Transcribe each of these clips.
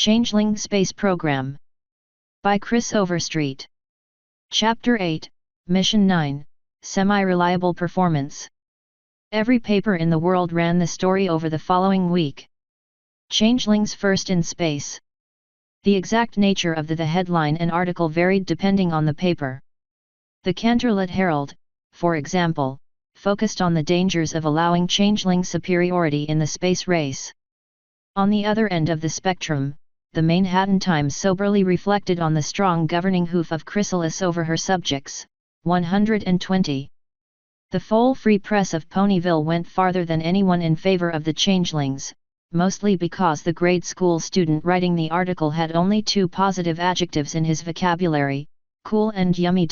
Changeling Space Program. By Chris Overstreet. Chapter 8, Mission 9, Semi-Reliable Performance. Every paper in the world ran the story over the following week. Changelings first in space. The exact nature of the headline and article varied depending on the paper. The Canterlet Herald, for example, focused on the dangers of allowing changeling superiority in the space race. On the other end of the spectrum, the Manhattan Times soberly reflected on the strong governing hoof of Chrysalis over her subjects. 120. The full free press of Ponyville went farther than anyone in favor of the changelings, mostly because the grade school student writing the article had only two positive adjectives in his vocabulary, cool and yummy.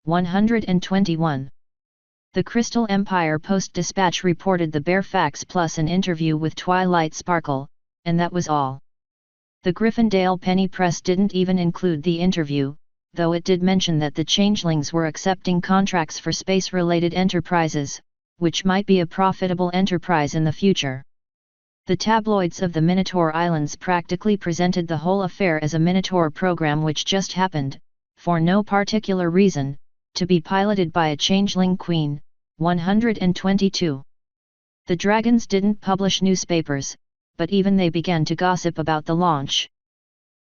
121. The Crystal Empire Post-Dispatch reported the bare facts plus an interview with Twilight Sparkle, and that was all. The Gryffindale Penny Press didn't even include the interview, though it did mention that the changelings were accepting contracts for space-related enterprises, which might be a profitable enterprise in the future. The tabloids of the Minotaur Islands practically presented the whole affair as a Minotaur program which just happened, for no particular reason, to be piloted by a changeling queen. 122. The dragons didn't publish newspapers, but even they began to gossip about the launch.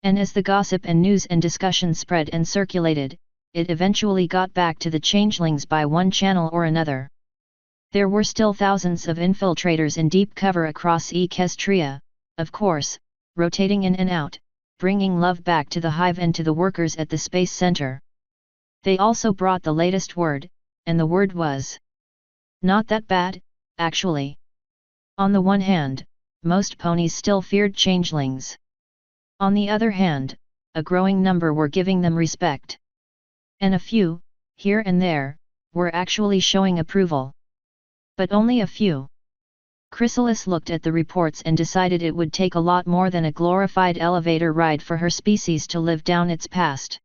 And as the gossip and news and discussion spread and circulated, it eventually got back to the changelings by one channel or another. There were still thousands of infiltrators in deep cover across Equestria, of course, rotating in and out, bringing love back to the hive and to the workers at the Space Center. They also brought the latest word, and the word was not that bad, actually. On the one hand, most ponies still feared changelings. On the other hand, a growing number were giving them respect. And a few, here and there, were actually showing approval. But only a few. Chrysalis looked at the reports and decided it would take a lot more than a glorified elevator ride for her species to live down its past.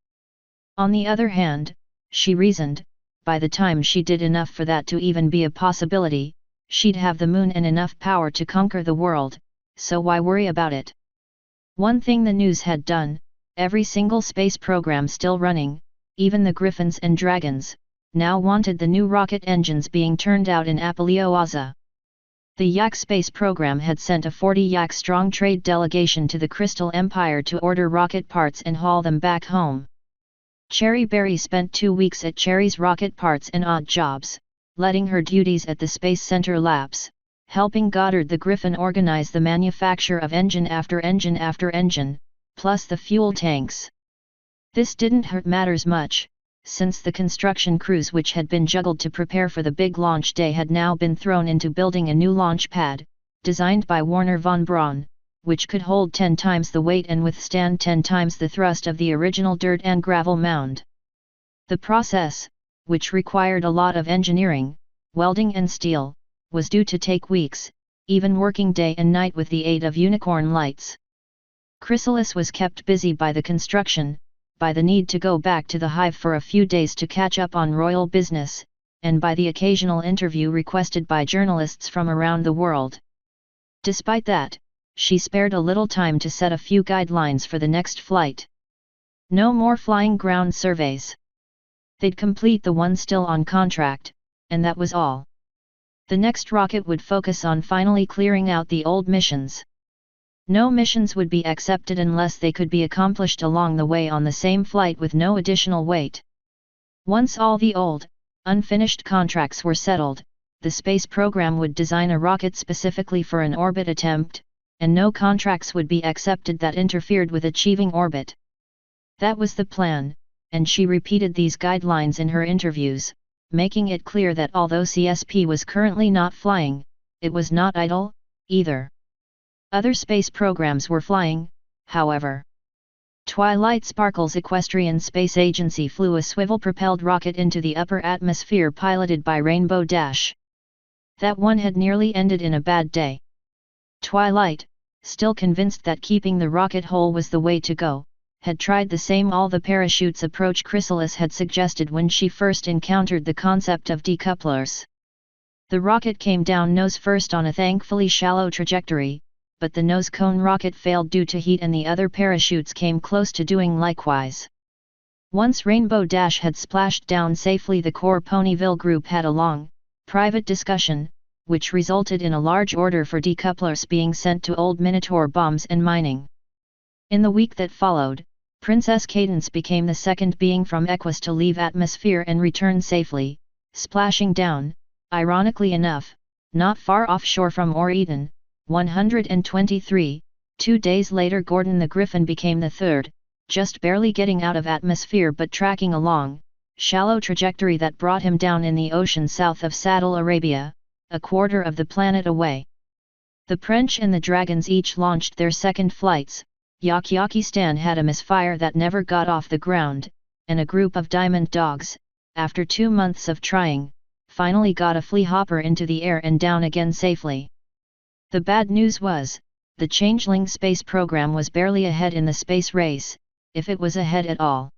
On the other hand, she reasoned, by the time she did enough for that to even be a possibility, she'd have the moon and enough power to conquer the world, so why worry about it? One thing the news had done, every single space program still running, even the Griffins and Dragons, now wanted the new rocket engines being turned out in Apalioaza. The Yak space program had sent a 40-Yak-strong trade delegation to the Crystal Empire to order rocket parts and haul them back home. Cherry Berry spent 2 weeks at Cherry's rocket parts and odd jobs, letting her duties at the Space Center lapse, helping Goddard the Griffin organize the manufacture of engine after engine after engine, plus the fuel tanks. This didn't hurt matters much, since the construction crews which had been juggled to prepare for the big launch day had now been thrown into building a new launch pad, designed by Warner von Braun, which could hold 10 times the weight and withstand 10 times the thrust of the original dirt and gravel mound. The process, which required a lot of engineering, welding and steel, was due to take weeks, even working day and night with the aid of unicorn lights. Chrysalis was kept busy by the construction, by the need to go back to the hive for a few days to catch up on royal business, and by the occasional interview requested by journalists from around the world. Despite that, she spared a little time to set a few guidelines for the next flight. No more flying ground surveys. They'd complete the one still on contract, and that was all. The next rocket would focus on finally clearing out the old missions. No missions would be accepted unless they could be accomplished along the way on the same flight with no additional weight. Once all the old, unfinished contracts were settled, the space program would design a rocket specifically for an orbit attempt, and no contracts would be accepted that interfered with achieving orbit. That was the plan, and she repeated these guidelines in her interviews, making it clear that although CSP was currently not flying, it was not idle, either. Other space programs were flying, however. Twilight Sparkle's Equestrian Space Agency flew a swivel-propelled rocket into the upper atmosphere piloted by Rainbow Dash. That one had nearly ended in a bad day. Twilight, still convinced that keeping the rocket whole was the way to go, had tried the same all-the-parachutes approach Chrysalis had suggested when she first encountered the concept of decouplers. The rocket came down nose first on a thankfully shallow trajectory, but the nose cone rocket failed due to heat and the other parachutes came close to doing likewise. Once Rainbow Dash had splashed down safely, the core Ponyville group had a long, private discussion, which resulted in a large order for decouplers being sent to Old Minotaur bombs and mining. In the week that followed, Princess Cadance became the second being from Equus to leave atmosphere and return safely, splashing down, ironically enough, not far offshore from Oreton, 123. 2 days later Gordon the Griffin became the third, just barely getting out of atmosphere but tracking along, shallow trajectory that brought him down in the ocean south of Saddle Arabia, a quarter of the planet away. The Prench and the Dragons each launched their second flights. Yakistan had a misfire that never got off the ground, and a group of Diamond Dogs, after 2 months of trying, finally got a flea hopper into the air and down again safely. The bad news was, the Changeling space program was barely ahead in the space race, if it was ahead at all.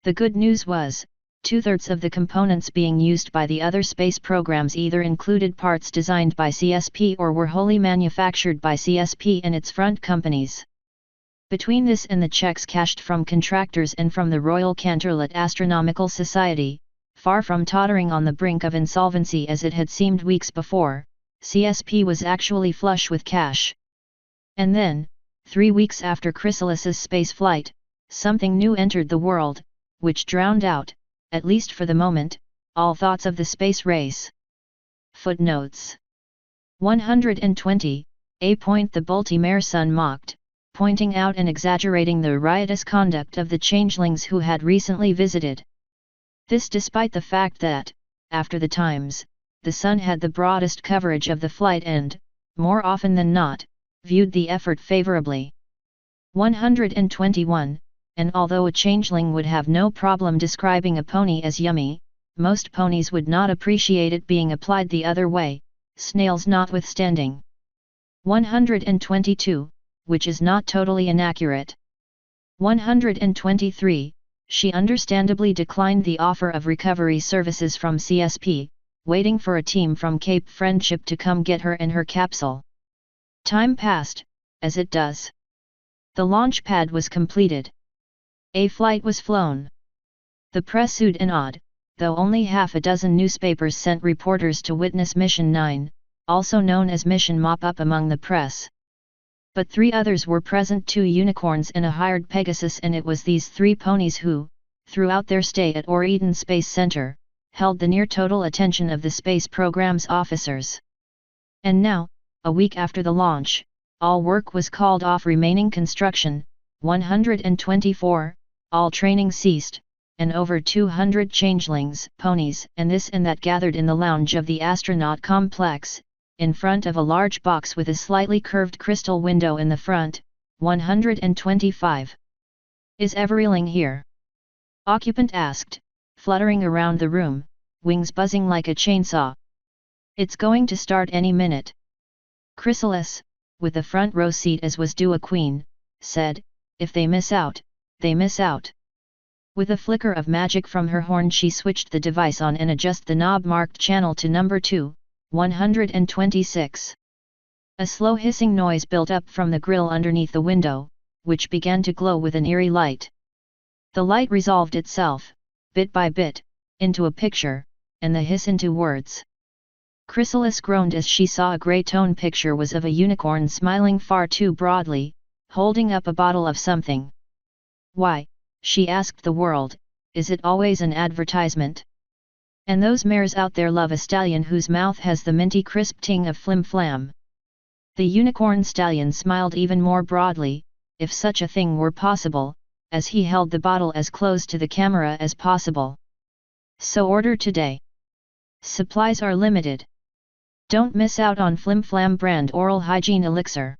The good news was, 2/3 of the components being used by the other space programs either included parts designed by CSP or were wholly manufactured by CSP and its front companies. Between this and the checks cashed from contractors and from the Royal Canterlot Astronomical Society, far from tottering on the brink of insolvency as it had seemed weeks before, CSP was actually flush with cash. And then, 3 weeks after Chrysalis's spaceflight, something new entered the world, which drowned out, at least for the moment, all thoughts of the space race. Footnotes 120. A point the Baltimore Sun mocked, pointing out and exaggerating the riotous conduct of the changelings who had recently visited. This despite the fact that, after the Times, the Sun had the broadest coverage of the flight and, more often than not, viewed the effort favorably. 121. And although a changeling would have no problem describing a pony as yummy, most ponies would not appreciate it being applied the other way, snails notwithstanding. 122, which is not totally inaccurate. 123, she understandably declined the offer of recovery services from CSP, waiting for a team from Cape Friendship to come get her and her capsule. Time passed, as it does. The launch pad was completed. A flight was flown. The press oohed and awed, though only half a dozen newspapers sent reporters to witness Mission 9, also known as Mission Mop-Up among the press. But 3 others were present, 2 unicorns and a hired Pegasus, and it was these 3 ponies who, throughout their stay at Oreton Space Center, held the near-total attention of the space program's officers. And now, a week after the launch, all work was called off, remaining construction, 124, all training ceased, and over 200 changelings, ponies, and this and that gathered in the lounge of the astronaut complex, in front of a large box with a slightly curved crystal window in the front. 125. Is Evereeling here? Occupant asked, fluttering around the room, wings buzzing like a chainsaw. It's going to start any minute. Chrysalis, with a front row seat as was due a queen, said, if they miss out, they miss out. With a flicker of magic from her horn she switched the device on and adjusted the knob marked channel to number 2, 126. A slow hissing noise built up from the grill underneath the window, which began to glow with an eerie light. The light resolved itself, bit by bit, into a picture, and the hiss into words. Chrysalis groaned as she saw a grey-tone picture was of a unicorn smiling far too broadly, holding up a bottle of something. Why, she asked the world, is it always an advertisement? And those mares out there love a stallion whose mouth has the minty crisp ting of flim-flam. The unicorn stallion smiled even more broadly, if such a thing were possible, as he held the bottle as close to the camera as possible. So order today. Supplies are limited. Don't miss out on flim-flam brand oral hygiene elixir.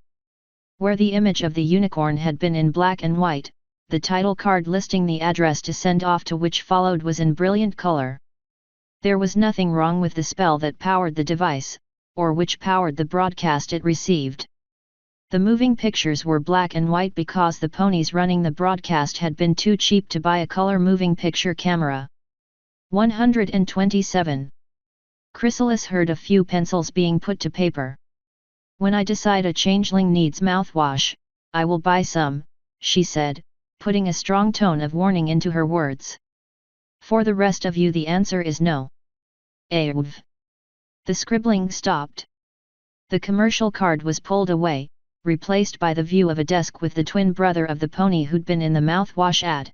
Where the image of the unicorn had been in black and white, the title card listing the address to send off to which followed was in brilliant color. There was nothing wrong with the spell that powered the device, or which powered the broadcast it received. The moving pictures were black and white because the ponies running the broadcast had been too cheap to buy a color moving picture camera. 127. Chrysalis heard a few pencils being put to paper. When I decide a changeling needs mouthwash, I will buy some, she said, putting a strong tone of warning into her words. For the rest of you the answer is no. Av. The scribbling stopped. The commercial card was pulled away, replaced by the view of a desk with the twin brother of the pony who'd been in the mouthwash ad.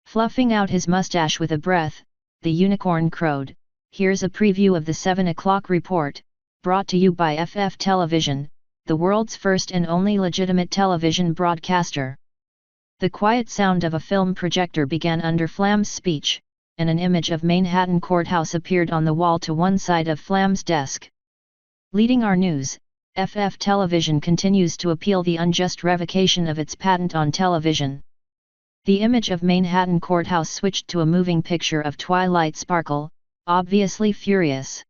Fluffing out his mustache with a breath, the unicorn crowed, "Here's a preview of the 7 o'clock report, brought to you by FF Television, the world's first and only legitimate television broadcaster." The quiet sound of a film projector began under Flam's speech, and an image of Manhattan Courthouse appeared on the wall to one side of Flam's desk. Leading our news, FF Television continues to appeal the unjust revocation of its patent on television. The image of Manhattan Courthouse switched to a moving picture of Twilight Sparkle, obviously furious.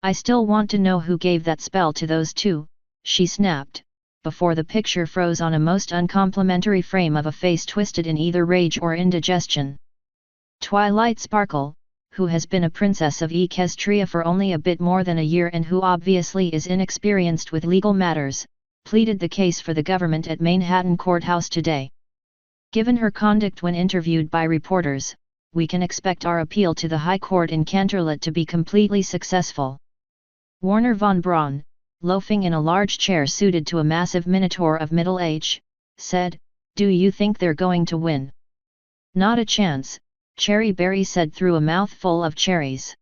"I still want to know who gave that spell to those two," she snapped, before the picture froze on a most uncomplimentary frame of a face twisted in either rage or indigestion. Twilight Sparkle, who has been a princess of Equestria for only a bit more than a year and who obviously is inexperienced with legal matters, pleaded the case for the government at Manhattan Courthouse today. "Given her conduct when interviewed by reporters, we can expect our appeal to the High Court in Canterlot to be completely successful." Warner von Braun, loafing in a large chair suited to a massive minotaur of middle age, said, "Do you think they're going to win?" "Not a chance," Cherry Berry said through a mouthful of cherries.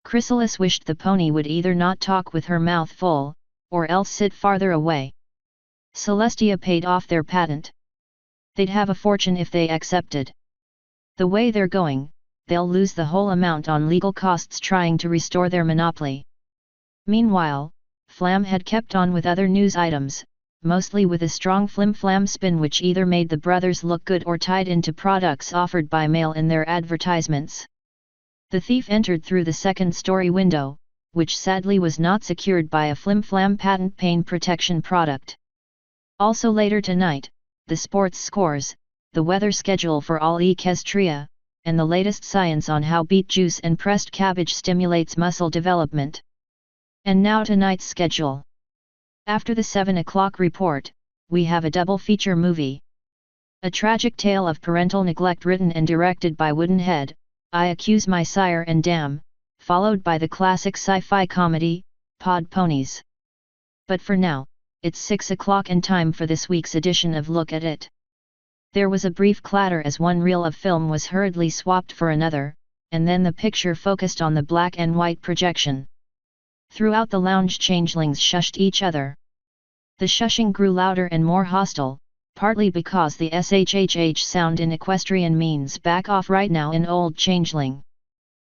Chrysalis wished the pony would either not talk with her mouth full, or else sit farther away. Celestia paid off their patent. They'd have a fortune if they accepted. The way they're going, they'll lose the whole amount on legal costs trying to restore their monopoly. Meanwhile, Flam had kept on with other news items, mostly with a strong flim-flam spin which either made the brothers look good or tied into products offered by mail in their advertisements. The thief entered through the second-story window, which sadly was not secured by a flim-flam patent pain protection product. Also later tonight, the sports scores, the weather schedule for all Equestria, and the latest science on how beet juice and pressed cabbage stimulates muscle development. And now tonight's schedule. After the 7 o'clock report, we have a double feature movie. A tragic tale of parental neglect written and directed by Woodenhead, I Accuse My Sire and Damn, followed by the classic sci-fi comedy, Pod Ponies. But for now, it's 6 o'clock and time for this week's edition of Look at It. There was a brief clatter as one reel of film was hurriedly swapped for another, and then the picture focused on the black and white projection. Throughout the lounge changelings shushed each other. The shushing grew louder and more hostile, partly because the SHHH sound in equestrian means back off right now in Old Changeling.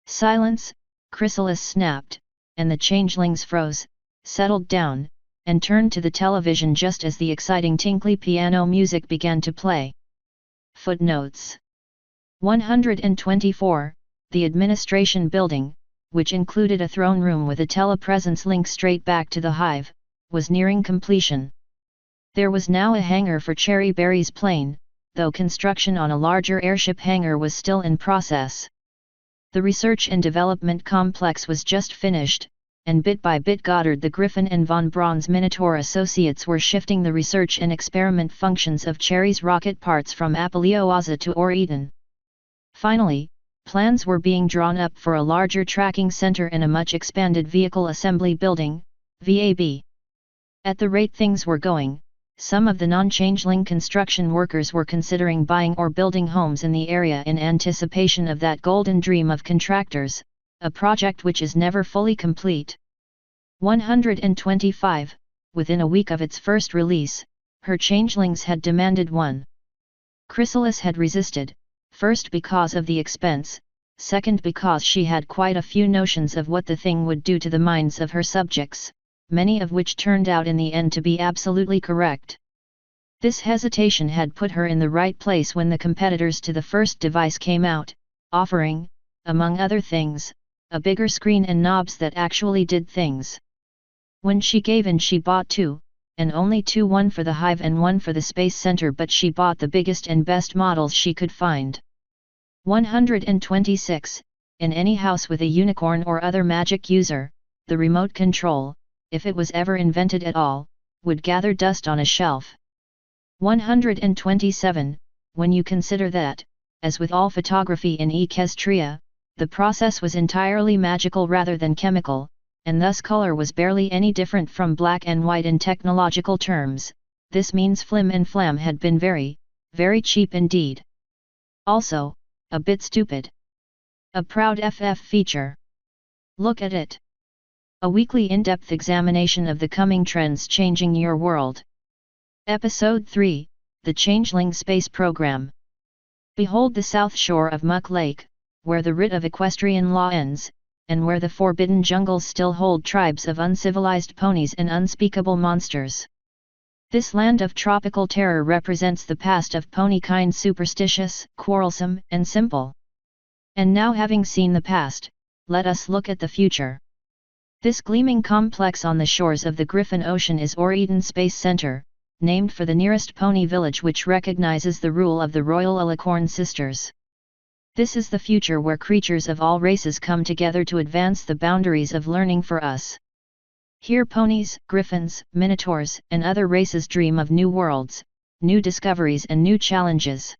"Silence," Chrysalis snapped, and the changelings froze, settled down, and turned to the television just as the exciting tinkly piano music began to play. Footnotes 124, the administration building, which included a throne room with a telepresence link straight back to the hive, was nearing completion. There was now a hangar for Cherry Berry's plane, though construction on a larger airship hangar was still in process. The research and development complex was just finished, and bit by bit Goddard the Griffin and von Braun's Minotaur associates were shifting the research and experiment functions of Cherry's rocket parts from Apelioaza to Oreton. Finally, plans were being drawn up for a larger tracking center and a much expanded vehicle assembly building, VAB. At the rate things were going, some of the non-changeling construction workers were considering buying or building homes in the area in anticipation of that golden dream of contractors, a project which is never fully complete. 125, within a week of its first release, her changelings had demanded one. Chrysalis had resisted, first because of the expense, second because she had quite a few notions of what the thing would do to the minds of her subjects, many of which turned out in the end to be absolutely correct. This hesitation had put her in the right place when the competitors to the first device came out, offering, among other things, a bigger screen and knobs that actually did things. When she gave in she bought two, and only two, one for the Hive and one for the Space Center, but she bought the biggest and best models she could find. 126, in any house with a unicorn or other magic user, the remote control, if it was ever invented at all, would gather dust on a shelf. 127. When you consider that, as with all photography in Equestria, the process was entirely magical rather than chemical, and thus color was barely any different from black and white in technological terms, this means flim and flam had been very, very cheap indeed. Also, a bit stupid. A proud FF feature. Look at it. A weekly in-depth examination of the coming trends changing your world. Episode 3, The Changeling Space Program. Behold the south shore of Muck Lake, where the writ of equestrian law ends, and where the forbidden jungles still hold tribes of uncivilized ponies and unspeakable monsters. This land of tropical terror represents the past of pony-kind, superstitious, quarrelsome, and simple. And now, having seen the past, let us look at the future. This gleaming complex on the shores of the Griffin Ocean is Ore-Eden Space Center, named for the nearest pony village which recognizes the rule of the Royal Alicorn Sisters. This is the future where creatures of all races come together to advance the boundaries of learning for us. Here ponies, griffins, minotaurs, and other races dream of new worlds, new discoveries and new challenges.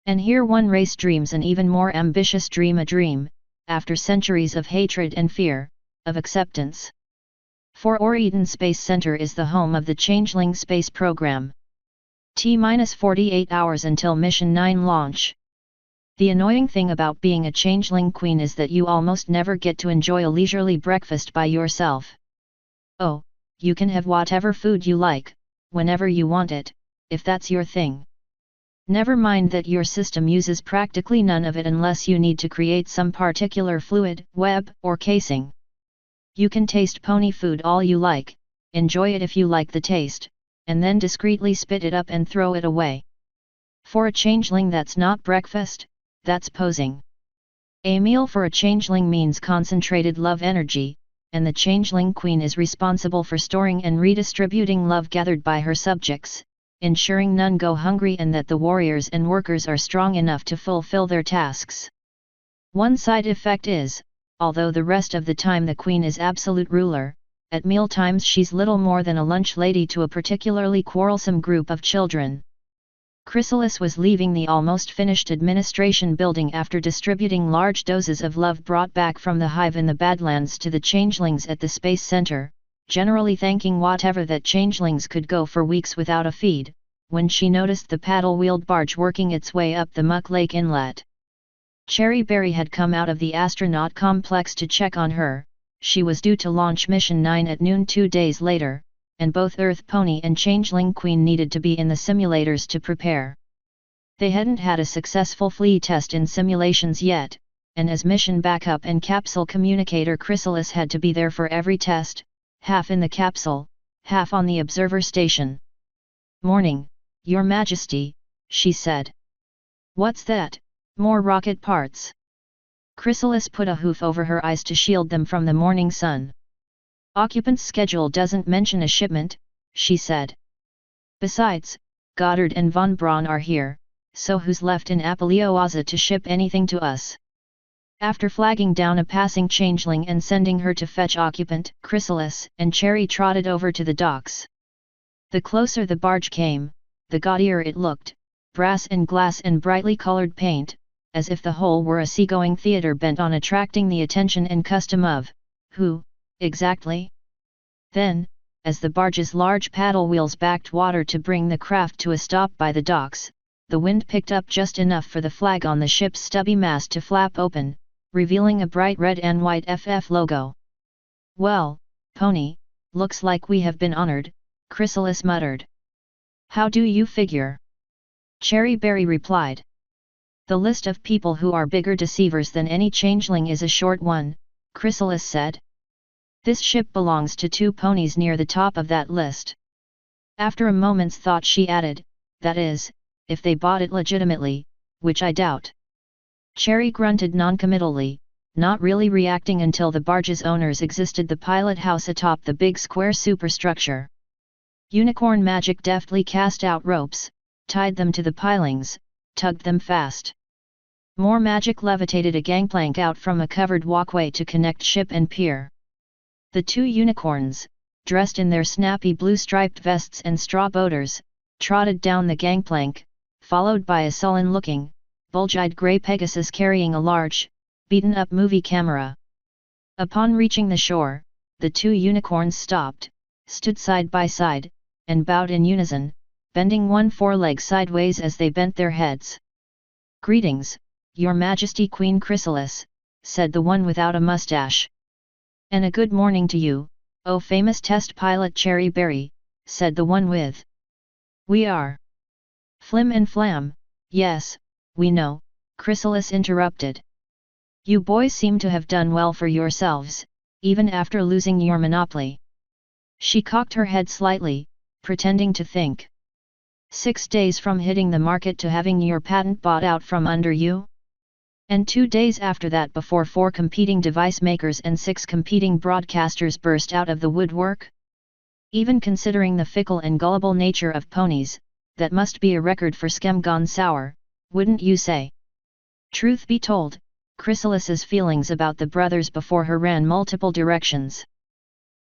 And here one race dreams an even more ambitious dream, a dream, after centuries of hatred and fear, of acceptance. For Ore-Eden Space Center is the home of the Changeling Space Program. T-48 hours until Mission 9 launch. The annoying thing about being a Changeling Queen is that you almost never get to enjoy a leisurely breakfast by yourself. Oh, you can have whatever food you like, whenever you want it, if that's your thing. Never mind that your system uses practically none of it unless you need to create some particular fluid, web, or casing. You can taste pony food all you like, enjoy it if you like the taste, and then discreetly spit it up and throw it away. For a changeling that's not breakfast, that's posing. A meal for a changeling means concentrated love energy, and the Changeling Queen is responsible for storing and redistributing love gathered by her subjects, ensuring none go hungry and that the warriors and workers are strong enough to fulfill their tasks. One side effect is, although the rest of the time the Queen is absolute ruler, at meal times she's little more than a lunch lady to a particularly quarrelsome group of children. Chrysalis was leaving the almost finished administration building after distributing large doses of love brought back from the hive in the Badlands to the changelings at the Space Center, generally thanking whatever that changelings could go for weeks without a feed, when she noticed the paddle-wheeled barge working its way up the Muck Lake Inlet. Cherry Berry had come out of the astronaut complex to check on her. She was due to launch Mission 9 at noon 2 days later, and both Earth Pony and Changeling Queen needed to be in the simulators to prepare. They hadn't had a successful flea test in simulations yet, and as mission backup and capsule communicator Chrysalis had to be there for every test, half in the capsule, half on the observer station. "Morning, Your Majesty," she said. "What's that? More rocket parts?" Chrysalis put a hoof over her eyes to shield them from the morning sun. "Occupant's schedule doesn't mention a shipment," she said. "Besides, Goddard and von Braun are here, so who's left in Apalioaza to ship anything to us?" After flagging down a passing changeling and sending her to fetch Occupant, Chrysalis and Cherry trotted over to the docks. The closer the barge came, the gaudier it looked, brass and glass and brightly colored paint, as if the whole were a seagoing theater bent on attracting the attention and custom of, who, exactly? Then, as the barge's large paddle wheels backed water to bring the craft to a stop by the docks, the wind picked up just enough for the flag on the ship's stubby mast to flap open, revealing a bright red and white FF logo. "Well, Pony, looks like we have been honored," Chrysalis muttered. "How do you figure?" Cherry Berry replied. "The list of people who are bigger deceivers than any changeling is a short one," Chrysalis said. "This ship belongs to 2 ponies near the top of that list." After a moment's thought she added, "That is, if they bought it legitimately, which I doubt." Cherry grunted noncommittally, not really reacting until the barge's owners existed the pilot house atop the big square superstructure. Unicorn Magic deftly cast out ropes, tied them to the pilings, tugged them fast. More magic levitated a gangplank out from a covered walkway to connect ship and pier. The 2 unicorns, dressed in their snappy blue striped vests and straw boaters, trotted down the gangplank, followed by a sullen-looking, bulge-eyed grey Pegasus carrying a large, beaten-up movie camera. Upon reaching the shore, the two unicorns stopped, stood side by side, and bowed in unison, bending one foreleg sideways as they bent their heads. "Greetings, Your Majesty Queen Chrysalis," said the one without a mustache. "And a good morning to you, O famous test pilot Cherry Berry," said the one with. "We are Flim and Flam, yes, we know," Chrysalis interrupted. "You boys seem to have done well for yourselves, even after losing your monopoly." She cocked her head slightly, pretending to think. 6 days from hitting the market to having your patent bought out from under you? And 2 days after that before 4 competing device makers and 6 competing broadcasters burst out of the woodwork? Even considering the fickle and gullible nature of ponies, that must be a record for schem gone sour, wouldn't you say? Truth be told, Chrysalis's feelings about the brothers before her ran multiple directions.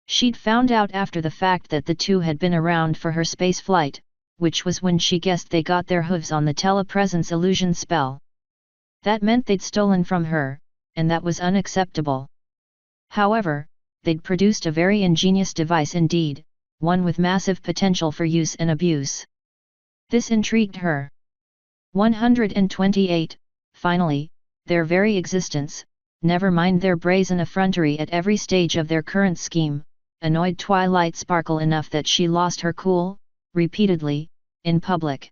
She'd found out after the fact that the two had been around for her space flight, which was when she guessed they got their hooves on the telepresence illusion spell. That meant they'd stolen from her, and that was unacceptable. However, they'd produced a very ingenious device indeed, one with massive potential for use and abuse. This intrigued her. 128, finally, their very existence, never mind their brazen effrontery at every stage of their current scheme, annoyed Twilight Sparkle enough that she lost her cool, repeatedly, in public.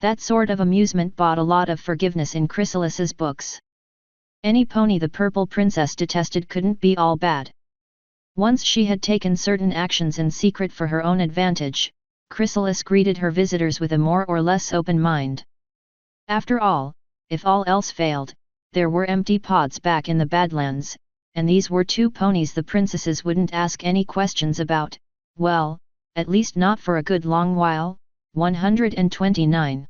That sort of amusement bought a lot of forgiveness in Chrysalis's books. Any pony the Purple Princess detested couldn't be all bad. Once she had taken certain actions in secret for her own advantage, Chrysalis greeted her visitors with a more or less open mind. After all, if all else failed, there were empty pods back in the Badlands, and these were 2 ponies the princesses wouldn't ask any questions about, well, at least not for a good long while. 129.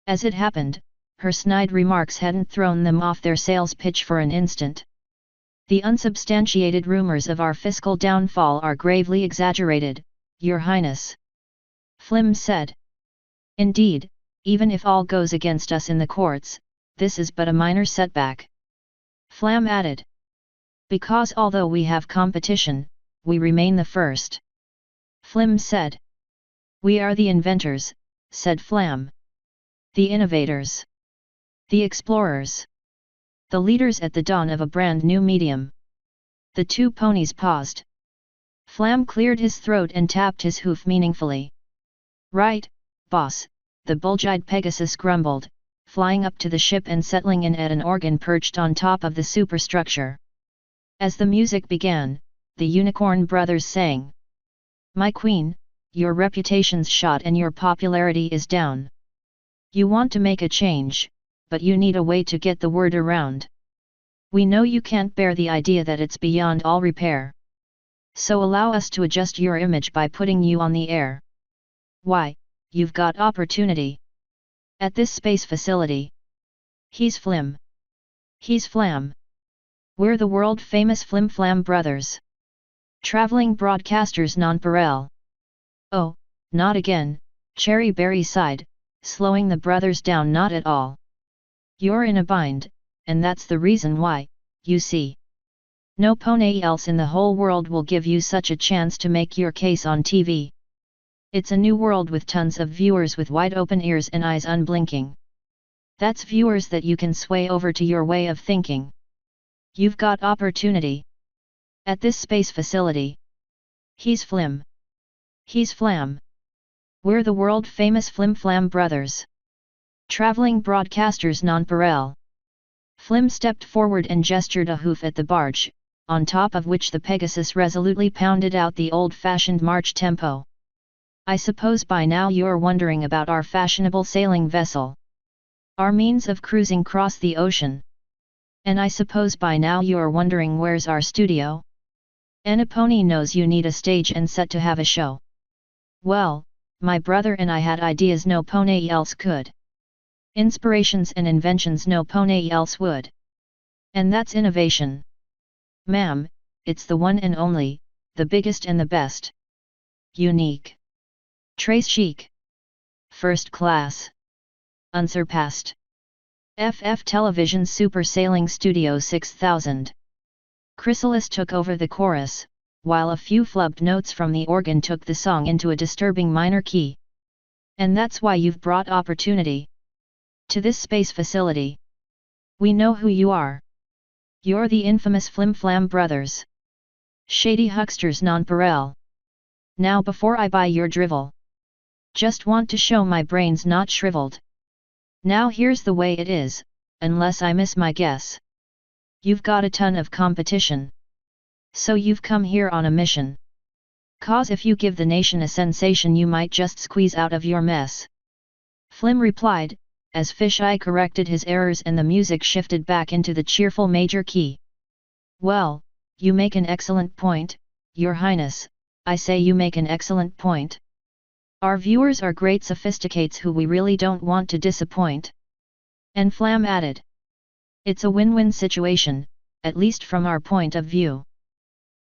As it happened, her snide remarks hadn't thrown them off their sales pitch for an instant. "The unsubstantiated rumors of our fiscal downfall are gravely exaggerated, Your Highness," Flim said. "Indeed, even if all goes against us in the courts, this is but a minor setback," Flam added. "Because although we have competition, we remain the first," Flim said. "We are the inventors," said Flam. "The innovators. The explorers. The leaders at the dawn of a brand new medium." The 2 ponies paused. Flam cleared his throat and tapped his hoof meaningfully. "Right, boss," the bulge-eyed Pegasus grumbled, flying up to the ship and settling in at an organ perched on top of the superstructure. As the music began, the Unicorn Brothers sang. "My queen, your reputation's shot and your popularity is down. You want to make a change, but you need a way to get the word around. We know you can't bear the idea that it's beyond all repair. So allow us to adjust your image by putting you on the air. Why, you've got opportunity. At this space facility. He's Flim. He's Flam. We're the world-famous Flim Flam Brothers. Traveling broadcasters nonpareil." "Oh, not again," Cherry Berry sighed, slowing the brothers down not at all. "You're in a bind, and that's the reason why, you see. No pony else in the whole world will give you such a chance to make your case on TV. It's a new world with tons of viewers with wide open ears and eyes unblinking. That's viewers that you can sway over to your way of thinking. You've got opportunity. At this space facility. He's Flim. He's Flam. We're the world-famous Flim Flam Brothers. Traveling broadcasters nonpareil." Flim stepped forward and gestured a hoof at the barge, on top of which the Pegasus resolutely pounded out the old-fashioned march tempo. "I suppose by now you're wondering about our fashionable sailing vessel. Our means of cruising across the ocean. And I suppose by now you're wondering where's our studio? And a pony knows you need a stage and set to have a show. Well, my brother and I had ideas no pony else could. Inspirations and inventions no pony else would. And that's innovation. Ma'am, it's the one and only, the biggest and the best. Unique. Trace chic. First class. Unsurpassed. FF Television Super Sailing Studio 6000. Chrysalis took over the chorus, while a few flubbed notes from the organ took the song into a disturbing minor key. And that's why you've brought opportunity to this space facility. We know who you are. You're the infamous Flim Flam brothers. Shady hucksters nonpareil. Now before I buy your drivel, just want to show my brain's not shriveled. Now here's the way it is, unless I miss my guess. You've got a ton of competition. So you've come here on a mission. 'Cause if you give the nation a sensation you might just squeeze out of your mess. Flim replied, as Fisheye corrected his errors and the music shifted back into the cheerful major key. Well, you make an excellent point, Your Highness, I say you make an excellent point. Our viewers are great sophisticates who we really don't want to disappoint. And Flam added. It's a win-win situation, at least from our point of view.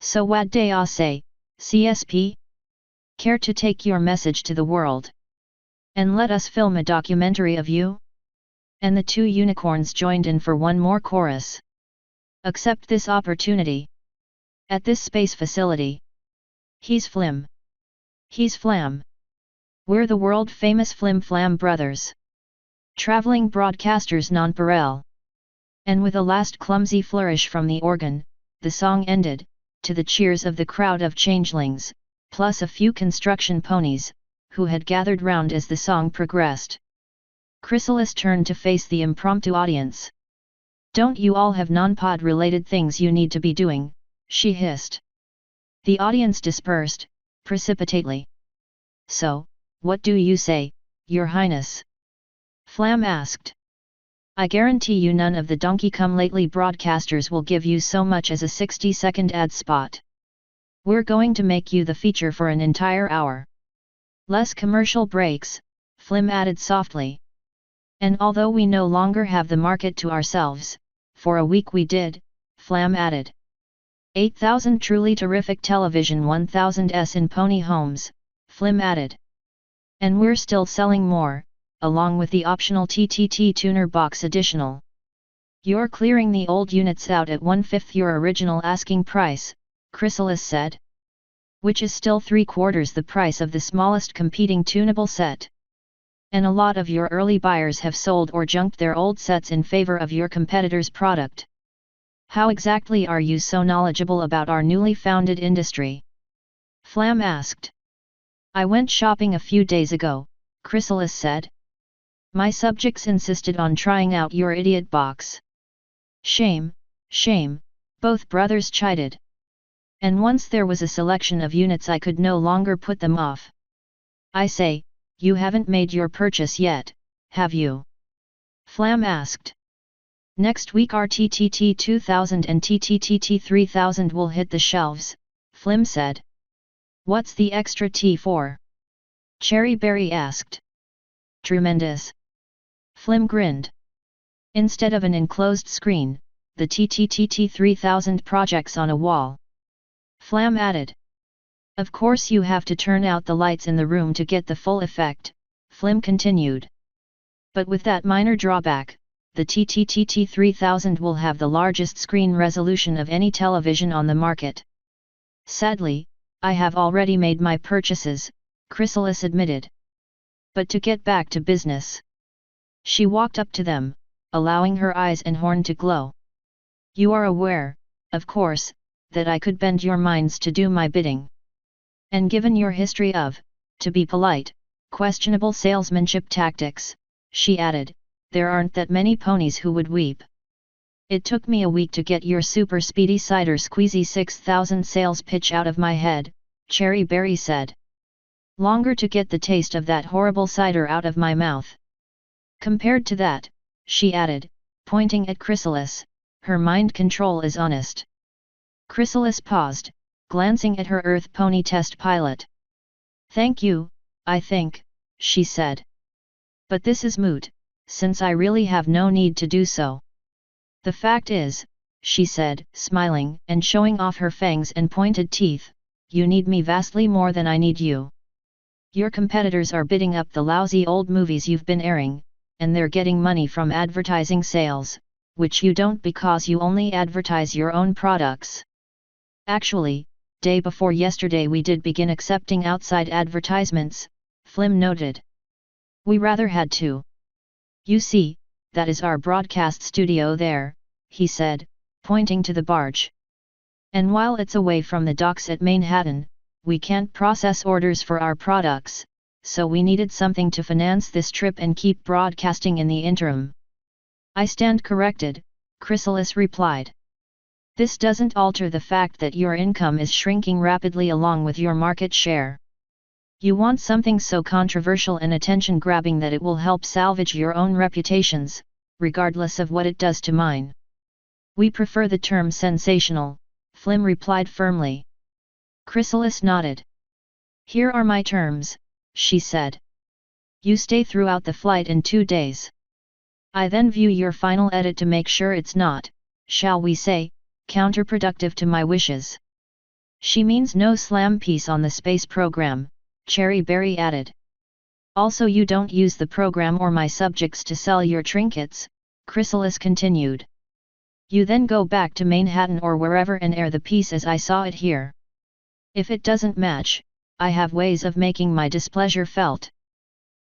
So what day I say, CSP? Care to take your message to the world? And let us film a documentary of you? And the two unicorns joined in for one more chorus. Accept this opportunity. At this space facility. He's Flim. He's Flam. We're the world-famous Flim Flam brothers. Traveling broadcasters nonpareil. And with a last clumsy flourish from the organ, the song ended, to the cheers of the crowd of changelings, plus a few construction ponies, who had gathered round as the song progressed. Chrysalis turned to face the impromptu audience. Don't you all have non-pod related things you need to be doing, she hissed. The audience dispersed, precipitately. So, what do you say, Your Highness? Flam asked. I guarantee you none of the donkey-come-lately broadcasters will give you so much as a 60-second ad spot. We're going to make you the feature for an entire hour. Less commercial breaks, Flim added softly. And although we no longer have the market to ourselves, for a week we did, Flam added. 8,000 truly terrific television 1000s in pony homes, Flim added. And we're still selling more, along with the optional TTT tuner box additional. You're clearing the old units out at 1/5 your original asking price, Chrysalis said. Which is still 3/4 the price of the smallest competing tunable set. And a lot of your early buyers have sold or junked their old sets in favor of your competitor's product. How exactly are you so knowledgeable about our newly founded industry? Flam asked. I went shopping a few days ago, Chrysalis said. My subjects insisted on trying out your idiot box. Shame, shame, both brothers chided. And once there was a selection of units I could no longer put them off. I say, you haven't made your purchase yet, have you? Flam asked. Next week our TTT 2000 and TTT 3000 will hit the shelves, Flim said. What's the extra T for? Cherry Berry asked. Tremendous. Flim grinned. Instead of an enclosed screen, the TTT 3000 projects on a wall. Flam added. Of course you have to turn out the lights in the room to get the full effect, Flim continued. But with that minor drawback, the TTT 3000 will have the largest screen resolution of any television on the market. Sadly, I have already made my purchases, Chrysalis admitted. But to get back to business. She walked up to them, allowing her eyes and horn to glow. You are aware, of course, that I could bend your minds to do my bidding. And given your history of, to be polite, questionable salesmanship tactics, she added, there aren't that many ponies who would weep. It took me a week to get your super speedy cider squeezy 6000 sales pitch out of my head, Cherry Berry said. Longer to get the taste of that horrible cider out of my mouth. Compared to that, she added, pointing at Chrysalis, her mind control is honest. Chrysalis paused, glancing at her Earth pony test pilot. Thank you, I think, she said. But this is moot, since I really have no need to do so. The fact is, she said, smiling and showing off her fangs and pointed teeth, you need me vastly more than I need you. Your competitors are bidding up the lousy old movies you've been airing, and they're getting money from advertising sales, which you don't because you only advertise your own products. Actually, day before yesterday we did begin accepting outside advertisements, Flim noted. We rather had to. You see, that is our broadcast studio there, he said, pointing to the barge. And while it's away from the docks at Manhattan, we can't process orders for our products, so we needed something to finance this trip and keep broadcasting in the interim. I stand corrected, Chrysalis replied. This doesn't alter the fact that your income is shrinking rapidly along with your market share. You want something so controversial and attention-grabbing that it will help salvage your own reputations, regardless of what it does to mine. We prefer the term sensational, Flim replied firmly. Chrysalis nodded. Here are my terms, she said. You stay throughout the flight in 2 days. I then view your final edit to make sure it's not, shall we say, counterproductive to my wishes. She means no slam piece on the space program, Cherry Berry added. Also you don't use the program or my subjects to sell your trinkets, Chrysalis continued. You then go back to Manhattan or wherever and air the piece as I saw it here. If it doesn't match, I have ways of making my displeasure felt.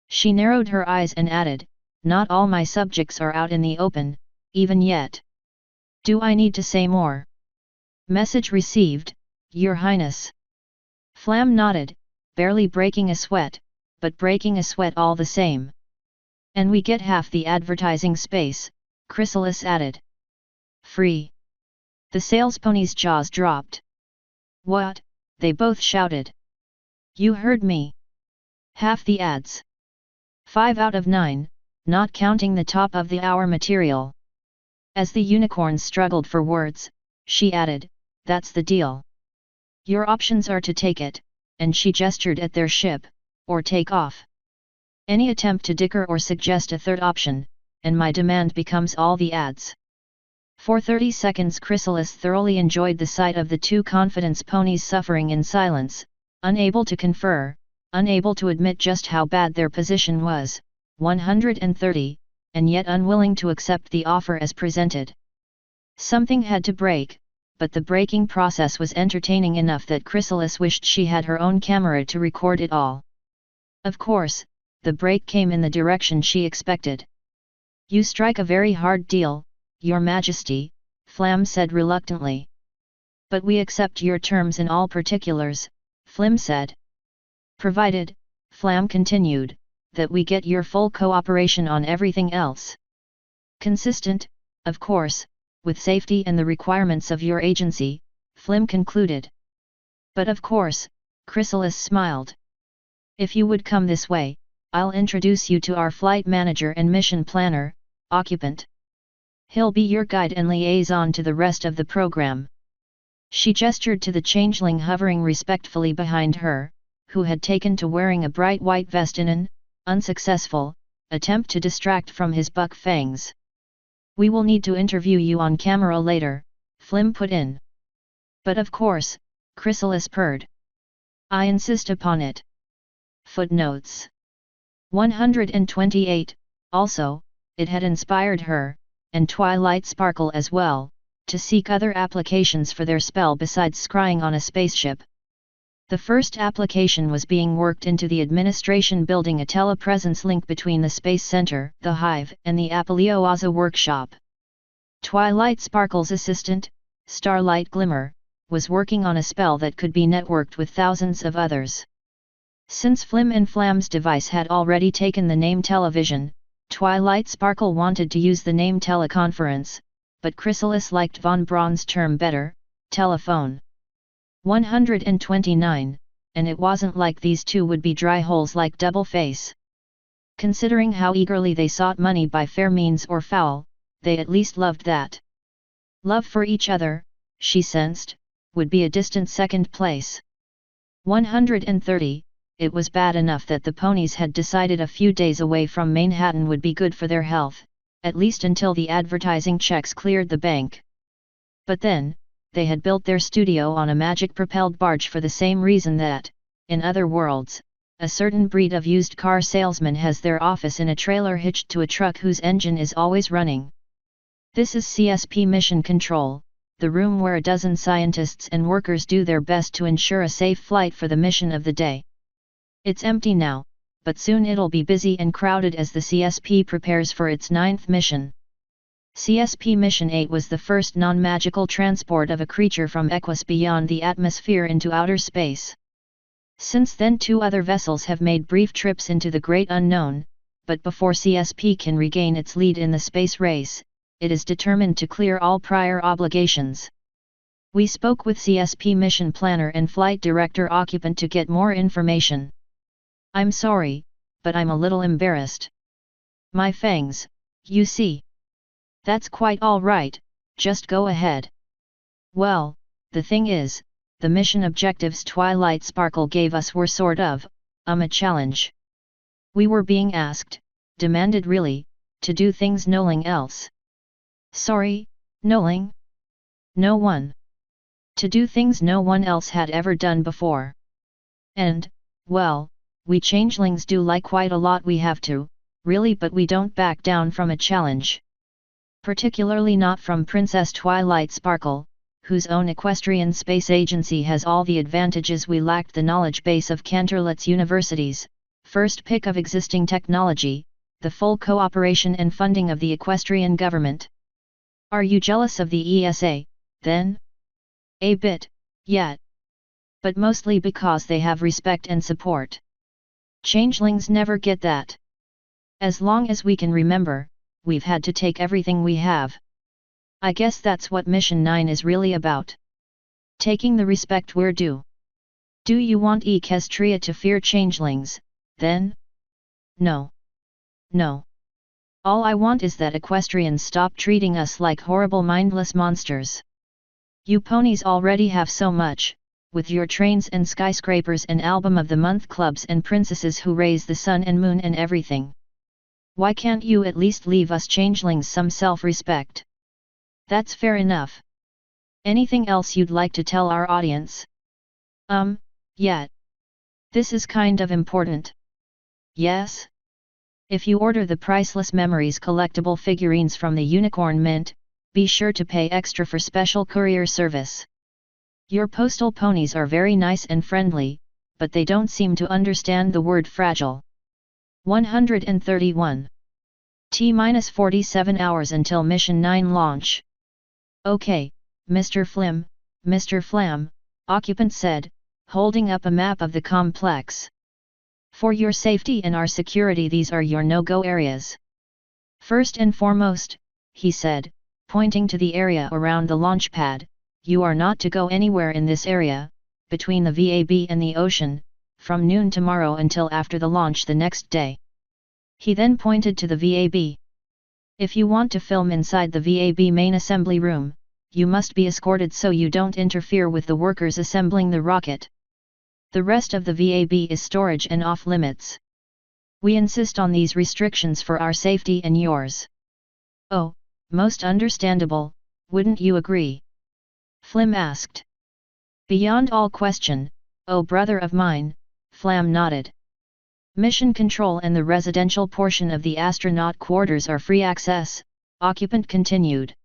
She narrowed her eyes and added, not all my subjects are out in the open, even yet. Do I need to say more? Message received, Your Highness. Flam nodded, barely breaking a sweat, but breaking a sweat all the same. And we get half the advertising space, Chrysalis added. Free. The sales pony's jaws dropped. What? They both shouted. You heard me. Half the ads. 5 out of 9, not counting the top of the hour material. As the unicorn struggled for words, she added, that's the deal. Your options are to take it, and she gestured at their ship, or take off. Any attempt to dicker or suggest a third option, and my demand becomes all the ads. For 30 seconds Chrysalis thoroughly enjoyed the sight of the two confidence ponies suffering in silence, unable to confer, unable to admit just how bad their position was, 130, and yet unwilling to accept the offer as presented. Something had to break, but the breaking process was entertaining enough that Chrysalis wished she had her own camera to record it all. Of course, the break came in the direction she expected. You strike a very hard deal, Your Majesty, Flam said reluctantly. But we accept your terms in all particulars, Flim said. Provided, Flam continued, that we get your full cooperation on everything else. Consistent, of course, with safety and the requirements of your agency, Flim concluded. But of course, Chrysalis smiled. If you would come this way, I'll introduce you to our flight manager and mission planner, Occupant. He'll be your guide and liaison to the rest of the program. She gestured to the changeling hovering respectfully behind her, who had taken to wearing a bright white vest in an unsuccessful attempt to distract from his buck fangs. We will need to interview you on camera later, Flim put in. But of course, Chrysalis purred. I insist upon it. Footnotes 128, also, it had inspired her, and Twilight Sparkle as well, to seek other applications for their spell besides scrying on a spaceship. The first application was being worked into the administration building, a telepresence link between the Space Center, the Hive, and the Apelioaza workshop. Twilight Sparkle's assistant, Starlight Glimmer, was working on a spell that could be networked with thousands of others. Since Flim and Flam's device had already taken the name television, Twilight Sparkle wanted to use the name teleconference, but Chrysalis liked Von Braun's term better, telephone. 129, and it wasn't like these two would be dry holes like Double Face. Considering how eagerly they sought money by fair means or foul, they at least loved that. Love for each other, she sensed, would be a distant second place. 130, it was bad enough that the ponies had decided a few days away from Manhattan would be good for their health, at least until the advertising checks cleared the bank. But then, they had built their studio on a magic-propelled barge for the same reason that, in other worlds, a certain breed of used car salesman has their office in a trailer hitched to a truck whose engine is always running. This is CSP Mission Control, the room where a dozen scientists and workers do their best to ensure a safe flight for the mission of the day. It's empty now, but soon it'll be busy and crowded as the CSP prepares for its 9th mission. CSP Mission 8 was the first non-magical transport of a creature from Equus beyond the atmosphere into outer space. Since then 2 other vessels have made brief trips into the great unknown, but before CSP can regain its lead in the space race, it is determined to clear all prior obligations. We spoke with CSP mission planner and flight director occupant to get more information. I'm sorry, but I'm a little embarrassed. My fangs, you see. That's quite all right, just go ahead. Well, the thing is, the mission objectives Twilight Sparkle gave us were sort of, a challenge. We were being asked, demanded really, to do things knowing else. Sorry, knowing? No one. To do things no one else had ever done before. And, well, we changelings do like quite a lot we have to, really, but we don't back down from a challenge. Particularly not from Princess Twilight Sparkle, whose own equestrian space agency has all the advantages we lacked: the knowledge base of Canterlot's universities, first pick of existing technology, the full cooperation and funding of the equestrian government. Are you jealous of the ESA, then? A bit, yeah. But mostly because they have respect and support. Changelings never get that. As long as we can remember, we've had to take everything we have. I guess that's what Mission 9 is really about. Taking the respect we're due. Do you want Equestria to fear changelings, then? No. No. All I want is that equestrians stop treating us like horrible mindless monsters. You ponies already have so much, with your trains and skyscrapers and album of the month clubs and princesses who raise the sun and moon and everything. Why can't you at least leave us changelings some self-respect? That's fair enough. Anything else you'd like to tell our audience? Yeah. This is kind of important. Yes? If you order the priceless Memories collectible figurines from the Unicorn Mint, be sure to pay extra for special courier service. Your postal ponies are very nice and friendly, but they don't seem to understand the word fragile. 131. T-47 hours until Mission 9 launch. Okay, Mr. Flim, Mr. Flam, occupant said, holding up a map of the complex. For your safety and our security, these are your no-go areas. First and foremost, he said, pointing to the area around the launch pad, you are not to go anywhere in this area, between the VAB and the ocean, from noon tomorrow until after the launch the next day. He then pointed to the VAB. If you want to film inside the VAB main assembly room, you must be escorted so you don't interfere with the workers assembling the rocket. The rest of the VAB is storage and off-limits. We insist on these restrictions for our safety and yours. Oh, most understandable, wouldn't you agree? Flim asked. Beyond all question, oh brother of mine, Flam nodded. Mission Control and the residential portion of the astronaut quarters are free access, occupant continued.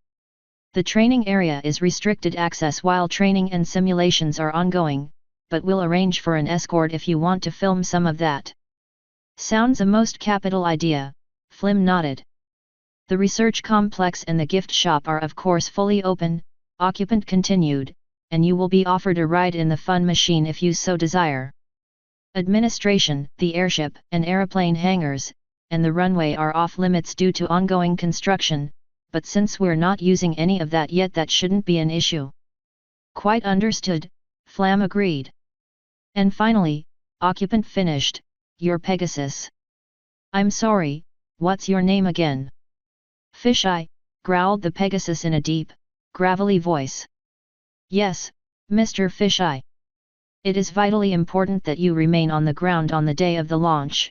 The training area is restricted access while training and simulations are ongoing, but we'll arrange for an escort if you want to film some of that. Sounds a most capital idea, Flim nodded. The research complex and the gift shop are of course fully open, occupant continued, and you will be offered a ride in the fun machine if you so desire. Administration, the airship and aeroplane hangars, and the runway are off limits due to ongoing construction, but since we're not using any of that yet, that shouldn't be an issue. Quite understood, Flam agreed. And finally, occupant finished, your Pegasus. I'm sorry, what's your name again? Fisheye, growled the Pegasus in a deep, gravelly voice. Yes, Mr. Fisheye. It is vitally important that you remain on the ground on the day of the launch.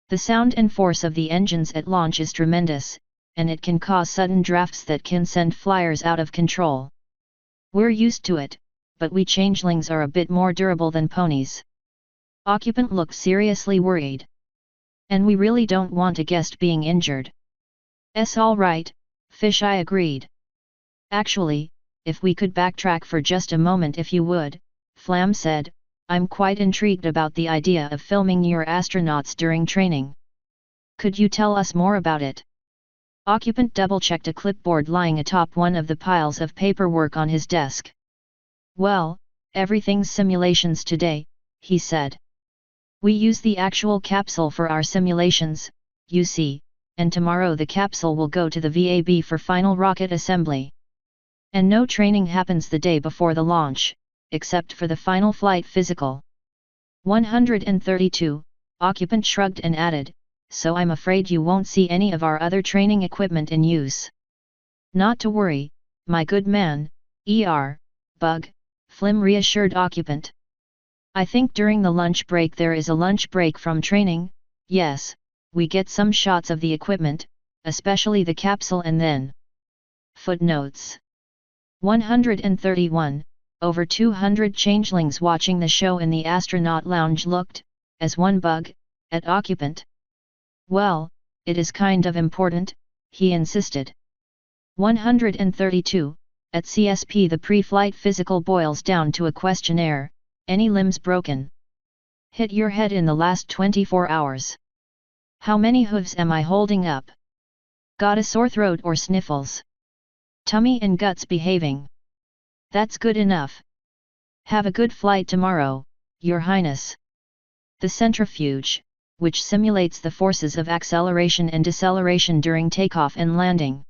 The sound and force of the engines at launch is tremendous, and it can cause sudden drafts that can send flyers out of control. We're used to it, but we changelings are a bit more durable than ponies. Occupant looked seriously worried. And we really don't want a guest being injured. All right, Fisheye agreed. Actually, if we could backtrack for just a moment if you would, Flam said, I'm quite intrigued about the idea of filming your astronauts during training. Could you tell us more about it? Occupant double-checked a clipboard lying atop one of the piles of paperwork on his desk. Well, everything's simulations today, he said. We use the actual capsule for our simulations, you see, and tomorrow the capsule will go to the VAB for final rocket assembly. And no training happens the day before the launch, except for the final flight physical. 132, Occupant shrugged and added, so I'm afraid you won't see any of our other training equipment in use. Not to worry, my good man, Bug, Flim reassured Occupant. I think during the lunch break there is a lunch break from training, yes, we get some shots of the equipment, especially the capsule and then. Footnotes 131, over 200 changelings watching the show in the astronaut lounge looked, as one Bug, at Occupant. Well, it is kind of important, he insisted. 132, at CSP the pre-flight physical boils down to a questionnaire, any limbs broken? Hit your head in the last 24 hours? How many hooves am I holding up? Got a sore throat or sniffles? Tummy and guts behaving? That's good enough. Have a good flight tomorrow, Your Highness. The centrifuge, which simulates the forces of acceleration and deceleration during takeoff and landing.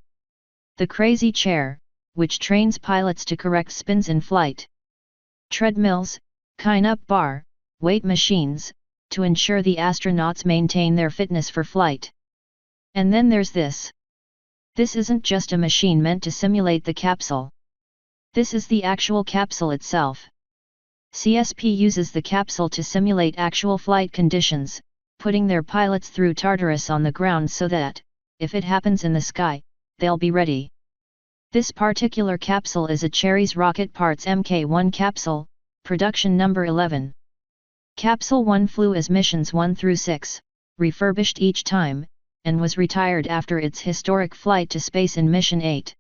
The crazy chair, which trains pilots to correct spins in flight. Treadmills, clean-up bar, weight machines, to ensure the astronauts maintain their fitness for flight. And then there's this. This isn't just a machine meant to simulate the capsule. This is the actual capsule itself. CSP uses the capsule to simulate actual flight conditions, putting their pilots through Tartarus on the ground so that, if it happens in the sky, they'll be ready. This particular capsule is a Cherries Rocket Parts Mk1 capsule, production number 11. Capsule 1 flew as missions 1 through 6, refurbished each time, and was retired after its historic flight to space in Mission 8.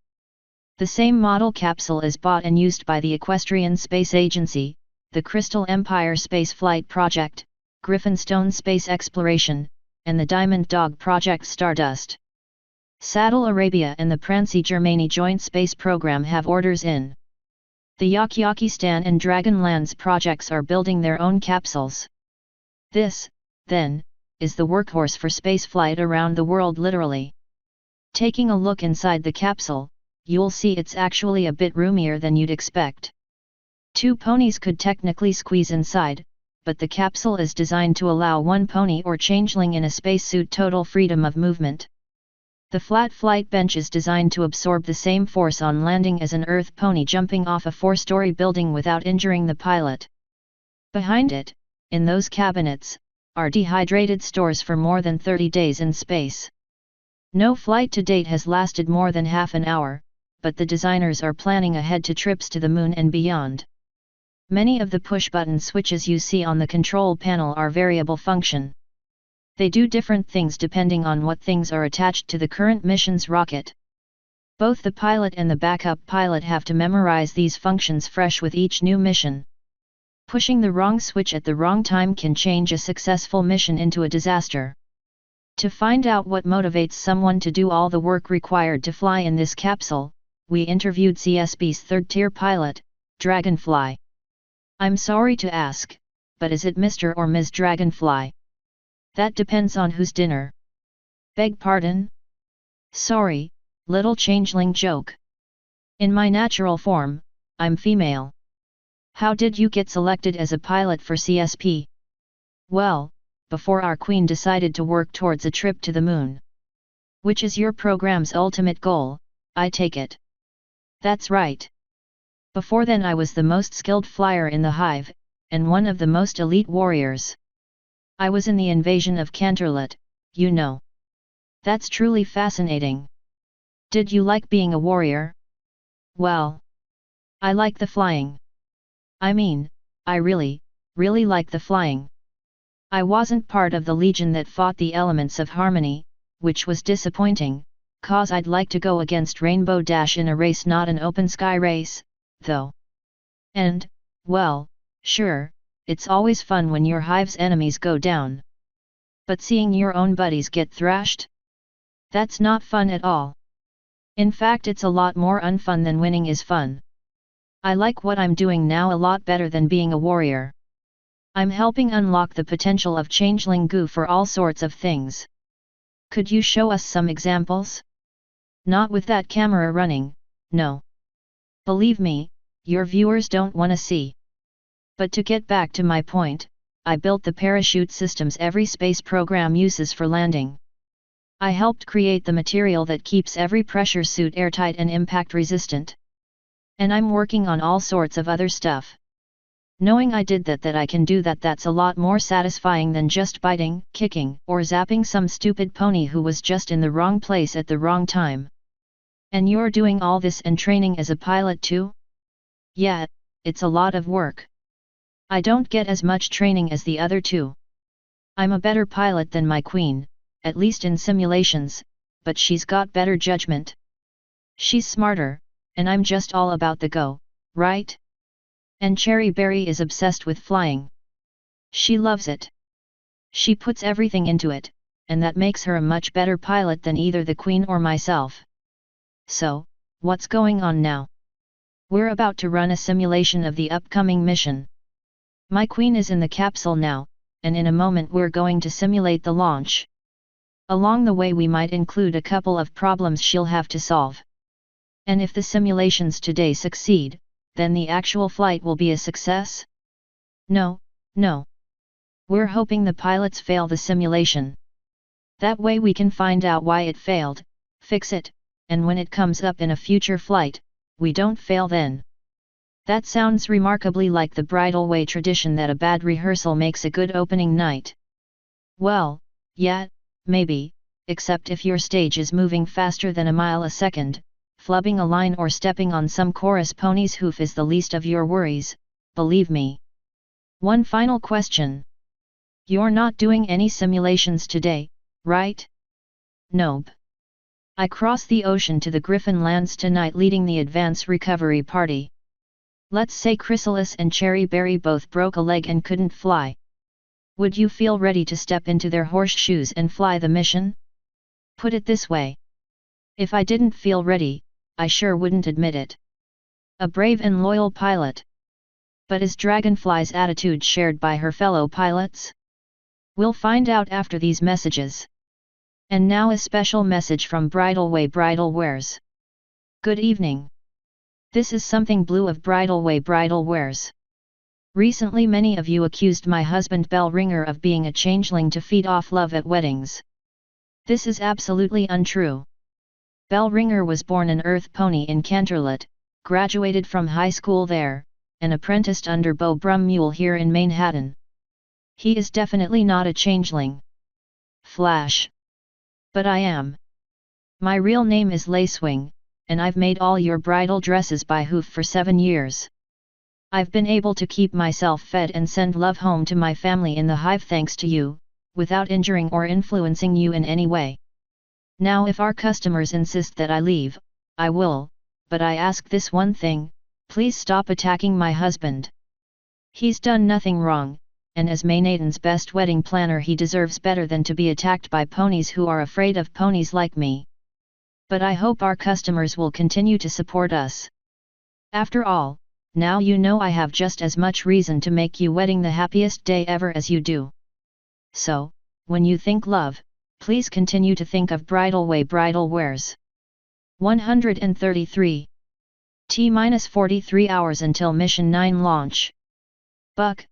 The same model capsule is bought and used by the Equestrian Space Agency, the Crystal Empire Space Flight Project, Griffinstone Space Exploration, and the Diamond Dog Project Stardust. Saddle Arabia and the Prancy Germany Joint Space Program have orders in. The Yakistan and Dragonlance projects are building their own capsules. This, then, is the workhorse for spaceflight around the world literally. Taking a look inside the capsule, you'll see it's actually a bit roomier than you'd expect. 2 ponies could technically squeeze inside, but the capsule is designed to allow 1 pony or changeling in a spacesuit total freedom of movement. The flat flight bench is designed to absorb the same force on landing as an Earth pony jumping off a 4-story building without injuring the pilot. Behind it, in those cabinets, are dehydrated stores for more than 30 days in space. No flight to date has lasted more than half an hour, but the designers are planning ahead to trips to the moon and beyond. Many of the push-button switches you see on the control panel are variable function. They do different things depending on what things are attached to the current mission's rocket. Both the pilot and the backup pilot have to memorize these functions fresh with each new mission. Pushing the wrong switch at the wrong time can change a successful mission into a disaster. To find out what motivates someone to do all the work required to fly in this capsule, we interviewed CSP's third-tier pilot, Dragonfly. I'm sorry to ask, but is it Mr. or Ms. Dragonfly? That depends on whose dinner. Beg pardon? Sorry, little changeling joke. In my natural form, I'm female. How did you get selected as a pilot for CSP? Well, before our queen decided to work towards a trip to the moon. Which is your program's ultimate goal, I take it. That's right. Before then I was the most skilled flyer in the hive, and one of the most elite warriors. I was in the invasion of Canterlot, you know. That's truly fascinating. Did you like being a warrior? Well, I like the flying. I mean, I really, really like the flying. I wasn't part of the legion that fought the elements of harmony, which was disappointing, cause I'd like to go against Rainbow Dash in a race, not an open sky race, though. And, well, sure, it's always fun when your hive's enemies go down. But seeing your own buddies get thrashed? That's not fun at all. In fact, it's a lot more unfun than winning is fun. I like what I'm doing now a lot better than being a warrior. I'm helping unlock the potential of Changeling goo for all sorts of things. Could you show us some examples? Not with that camera running, no. Believe me, your viewers don't wanna see. But to get back to my point, I built the parachute systems every space program uses for landing. I helped create the material that keeps every pressure suit airtight and impact resistant. And I'm working on all sorts of other stuff. Knowing I did that I can do that's a lot more satisfying than just biting, kicking, or zapping some stupid pony who was just in the wrong place at the wrong time. And you're doing all this and training as a pilot too? Yeah, it's a lot of work. I don't get as much training as the other two. I'm a better pilot than my queen, at least in simulations, but she's got better judgment. She's smarter, and I'm just all about the go, right? And Cherry Berry is obsessed with flying. She loves it. She puts everything into it, and that makes her a much better pilot than either the queen or myself. So, what's going on now? We're about to run a simulation of the upcoming mission. My queen is in the capsule now, and in a moment we're going to simulate the launch. Along the way we might include a couple of problems she'll have to solve. And if the simulations today succeed, then the actual flight will be a success? No. We're hoping the pilots fail the simulation. That way we can find out why it failed, fix it, and when it comes up in a future flight, we don't fail then. That sounds remarkably like the bridal way tradition that a bad rehearsal makes a good opening night. Well, yeah, maybe, except if your stage is moving faster than a mile a second, flubbing a line or stepping on some chorus pony's hoof is the least of your worries, believe me. One final question. You're not doing any simulations today, right? Nope. I cross the ocean to the Griffin lands tonight leading the advance recovery party. Let's say Chrysalis and Cherry Berry both broke a leg and couldn't fly. Would you feel ready to step into their horseshoes and fly the mission? Put it this way. If I didn't feel ready, I sure wouldn't admit it. A brave and loyal pilot. But is Dragonfly's attitude shared by her fellow pilots? We'll find out after these messages. And now a special message from Bridalway Bridal Wares. Good evening. This is Something Blue of Bridalway Bridal Wares. Recently many of you accused my husband Bellringer of being a changeling to feed off love at weddings. This is absolutely untrue. Bellringer was born an earth pony in Canterlot, graduated from high school there, and apprenticed under Beau Brummule here in Manhattan. He is definitely not a changeling. Flash. But I am. My real name is Lacewing, and I've made all your bridal dresses by hoof for 7 years. I've been able to keep myself fed and send love home to my family in the hive thanks to you, without injuring or influencing you in any way. Now if our customers insist that I leave, I will, but I ask this one thing, please stop attacking my husband. He's done nothing wrong, and as Manhattan's best wedding planner he deserves better than to be attacked by ponies who are afraid of ponies like me. But I hope our customers will continue to support us. After all, now you know I have just as much reason to make you wedding the happiest day ever as you do. So, when you think love, please continue to think of Bridalway Bridal Wares. 133. T-43 hours until Mission 9 launch. Buck.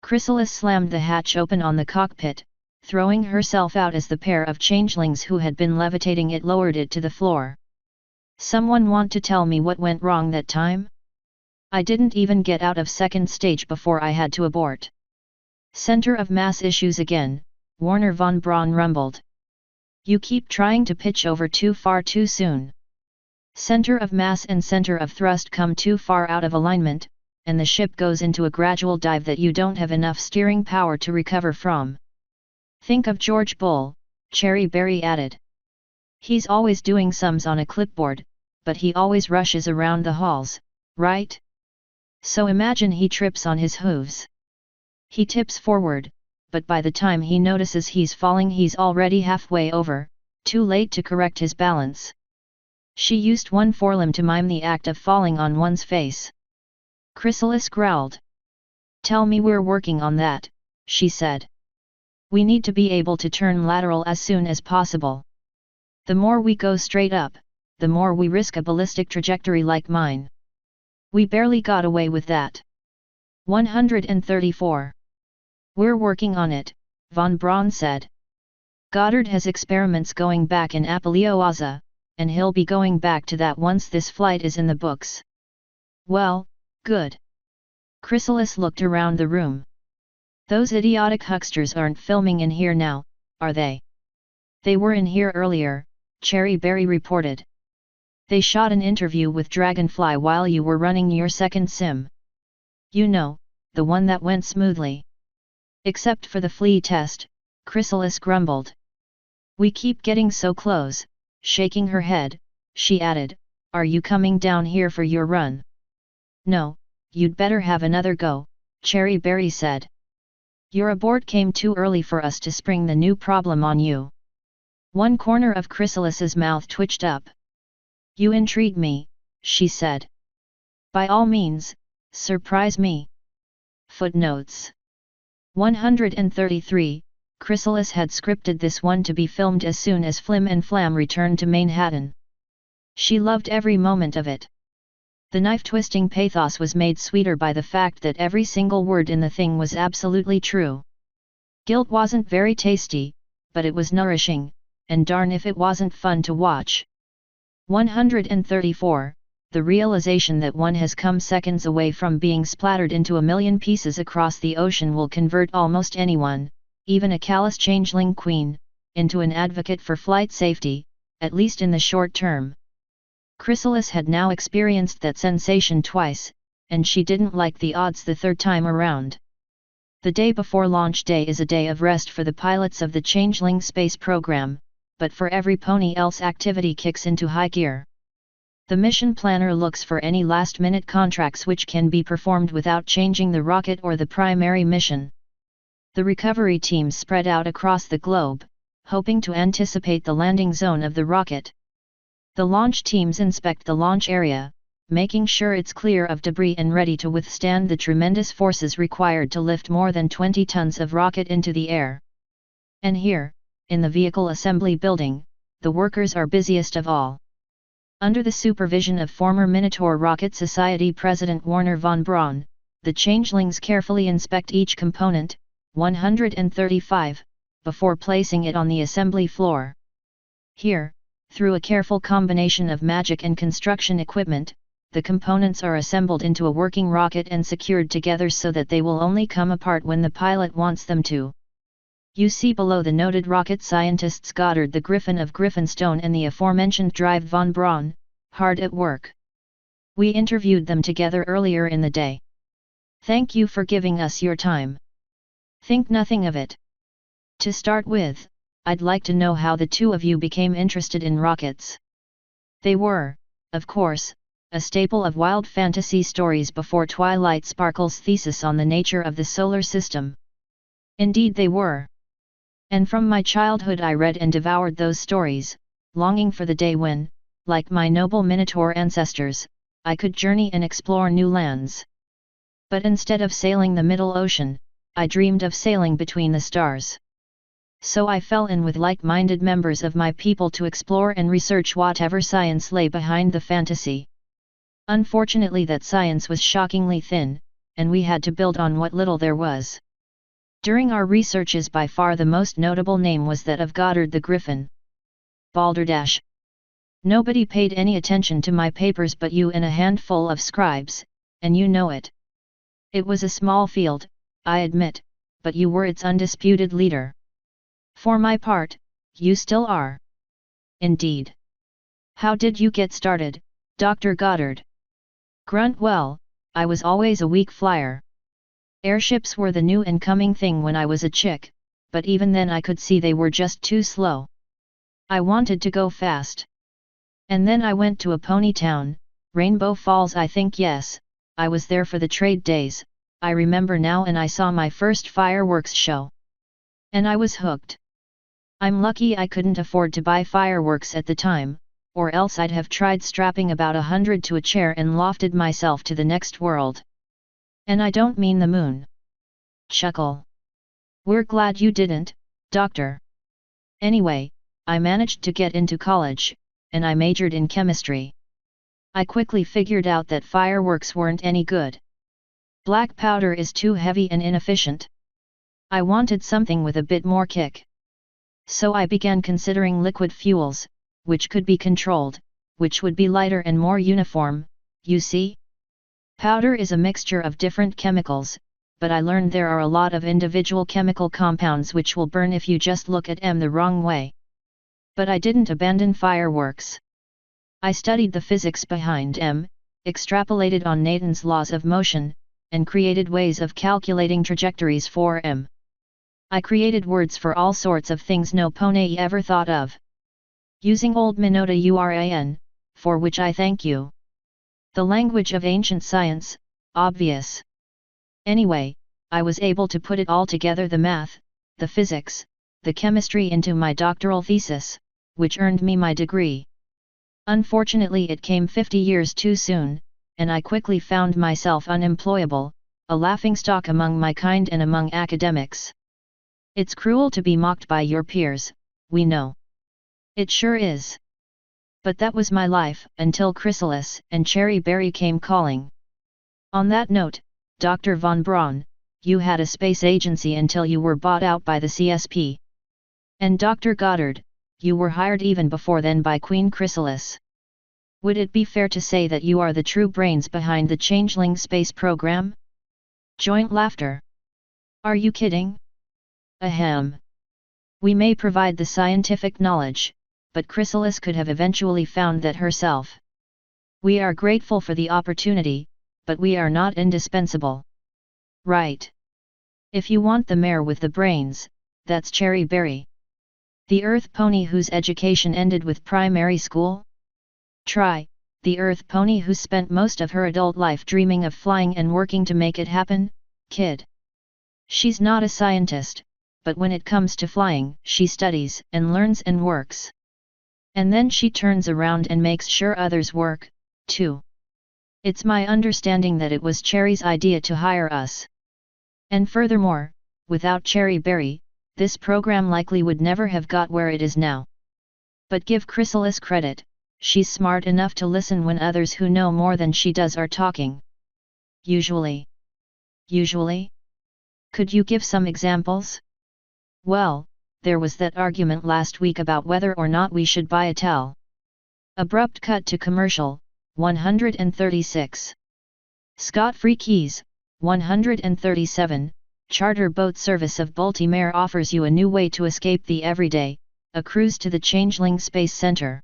Chrysalis slammed the hatch open on the cockpit, throwing herself out as the pair of changelings who had been levitating it lowered it to the floor. Someone want to tell me what went wrong that time? I didn't even get out of second stage before I had to abort. Center of mass issues again, Warner von Braun rumbled. You keep trying to pitch over too far too soon. Center of mass and center of thrust come too far out of alignment, and the ship goes into a gradual dive that you don't have enough steering power to recover from. Think of George Bull, Cherry Berry added. He's always doing sums on a clipboard, but he always rushes around the halls, right? So imagine he trips on his hooves. He tips forward, but by the time he notices he's falling he's already halfway over, too late to correct his balance. She used one forelimb to mime the act of falling on one's face. Chrysalis growled. Tell me we're working on that, she said. We need to be able to turn lateral as soon as possible. The more we go straight up, the more we risk a ballistic trajectory like mine. We barely got away with that. 134. We're working on it, von Braun said. Goddard has experiments going back in Apalioaza, and he'll be going back to that once this flight is in the books. Well, good. Chrysalis looked around the room. Those idiotic hucksters aren't filming in here now, are they? They were in here earlier, Cherry Berry reported. They shot an interview with Dragonfly while you were running your second sim. You know, the one that went smoothly. Except for the flea test, Chrysalis grumbled. We keep getting so close. Shaking her head, she added, are you coming down here for your run? No, you'd better have another go, Cherry Berry said. Your abort came too early for us to spring the new problem on you. One corner of Chrysalis's mouth twitched up. You intrigue me, she said. By all means, surprise me. Footnotes 133. Chrysalis had scripted this one to be filmed as soon as Flim and Flam returned to Manhattan. She loved every moment of it. The knife-twisting pathos was made sweeter by the fact that every single word in the thing was absolutely true. Guilt wasn't very tasty, but it was nourishing, and darn if it wasn't fun to watch. 134. The realization that one has come seconds away from being splattered into a million pieces across the ocean will convert almost anyone, even a callous changeling queen, into an advocate for flight safety, at least in the short term. Chrysalis had now experienced that sensation twice, and she didn't like the odds the third time around. The day before launch day is a day of rest for the pilots of the Changeling space program, but for every pony else activity kicks into high gear. The mission planner looks for any last-minute contracts which can be performed without changing the rocket or the primary mission. The recovery teams spread out across the globe, hoping to anticipate the landing zone of the rocket. The launch teams inspect the launch area, making sure it's clear of debris and ready to withstand the tremendous forces required to lift more than 20 tons of rocket into the air. And here, in the vehicle assembly building, the workers are busiest of all. Under the supervision of former Minotaur Rocket Society President Werner von Braun, the changelings carefully inspect each component, 135, before placing it on the assembly floor. Here, through a careful combination of magic and construction equipment, the components are assembled into a working rocket and secured together so that they will only come apart when the pilot wants them to. You see below the noted rocket scientists Goddard the Griffin of Griffinstone and the aforementioned Drive von Braun, hard at work. We interviewed them together earlier in the day. Thank you for giving us your time. Think nothing of it. To start with, I'd like to know how the two of you became interested in rockets. They were, of course, a staple of wild fantasy stories before Twilight Sparkle's thesis on the nature of the solar system. Indeed they were. And from my childhood I read and devoured those stories, longing for the day when, like my noble Minotaur ancestors, I could journey and explore new lands. But instead of sailing the middle ocean, I dreamed of sailing between the stars. So I fell in with like-minded members of my people to explore and research whatever science lay behind the fantasy. Unfortunately that science was shockingly thin, and we had to build on what little there was. During our researches by far the most notable name was that of Goddard the Griffin. Balderdash. Nobody paid any attention to my papers but you and a handful of scribes, and you know it. It was a small field, I admit, but you were its undisputed leader. For my part, you still are. Indeed. How did you get started, Dr. Goddard. Grunt. Well, I was always a weak flyer. Airships were the new and coming thing when I was a chick, but even then I could see they were just too slow. I wanted to go fast. And then I went to a pony town, Rainbow Falls I think. Yes, I was there for the trade days, I remember now, and I saw my first fireworks show. And I was hooked. I'm lucky I couldn't afford to buy fireworks at the time, or else I'd have tried strapping about 100 to a chair and lofted myself to the next world. And I don't mean the moon. Chuckle. We're glad you didn't, Doctor. Anyway, I managed to get into college, and I majored in chemistry. I quickly figured out that fireworks weren't any good. Black powder is too heavy and inefficient. I wanted something with a bit more kick. So I began considering liquid fuels, which could be controlled, which would be lighter and more uniform, you see? Powder is a mixture of different chemicals, but I learned there are a lot of individual chemical compounds which will burn if you just look at them the wrong way. But I didn't abandon fireworks. I studied the physics behind them, extrapolated on Newton's laws of motion, and created ways of calculating trajectories for them. I created words for all sorts of things no pony ever thought of. Using old Minota URAN, for which I thank you. The language of ancient science, obvious. Anyway, I was able to put it all together, the math, the physics, the chemistry, into my doctoral thesis, which earned me my degree. Unfortunately it came 50 years too soon, and I quickly found myself unemployable, a laughingstock among my kind and among academics. It's cruel to be mocked by your peers, we know. It sure is. But that was my life, until Chrysalis and Cherry Berry came calling. On that note, Dr. von Braun, you had a space agency until you were bought out by the CSP. And Dr. Goddard, you were hired even before then by Queen Chrysalis. Would it be fair to say that you are the true brains behind the Changeling space program? Joint laughter. Are you kidding? Ahem. We may provide the scientific knowledge, but Chrysalis could have eventually found that herself. We are grateful for the opportunity, but we are not indispensable. Right. If you want the mare with the brains, that's Cherry Berry. The Earth pony whose education ended with primary school? Try, the Earth pony who spent most of her adult life dreaming of flying and working to make it happen, kid. She's not a scientist, but when it comes to flying, she studies and learns and works. And then she turns around and makes sure others work, too. It's my understanding that it was Cherry's idea to hire us. And furthermore, without Cherry Berry, this program likely would never have got where it is now. But give Chrysalis credit, she's smart enough to listen when others who know more than she does are talking. Usually. Usually? Could you give some examples? Well, there was that argument last week about whether or not we should buy a towel. Abrupt cut to commercial, 136. Scot-free keys, 137. Charter boat service of Baltimore offers you a new way to escape the everyday, a cruise to the Changeling Space Center.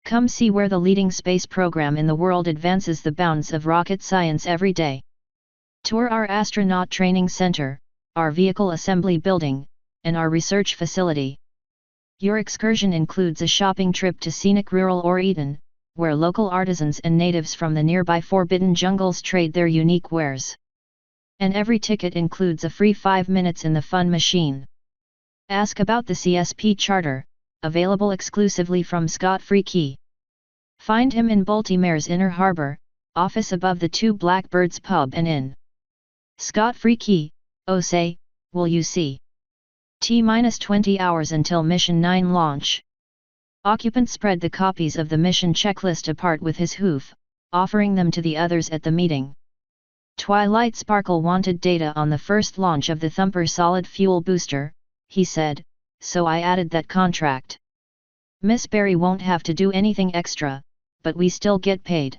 Come see where the leading space program in the world advances the bounds of rocket science every day. Tour our astronaut training center, our vehicle assembly building, and our research facility. Your excursion includes a shopping trip to scenic rural Oregon, where local artisans and natives from the nearby forbidden jungles trade their unique wares. And every ticket includes a free 5 minutes in the fun machine. Ask about the CSP charter, available exclusively from Scot-free Key. Find him in Baltimore's Inner Harbor, office above the Two Blackbirds Pub and Inn. Scot-free Key, oh say, will you see? T-20 hours until Mission 9 launch. Occupant spread the copies of the mission checklist apart with his hoof, offering them to the others at the meeting. Twilight Sparkle wanted data on the first launch of the Thumper solid fuel booster, he said, so I added that contract. Miss Berry won't have to do anything extra, but we still get paid.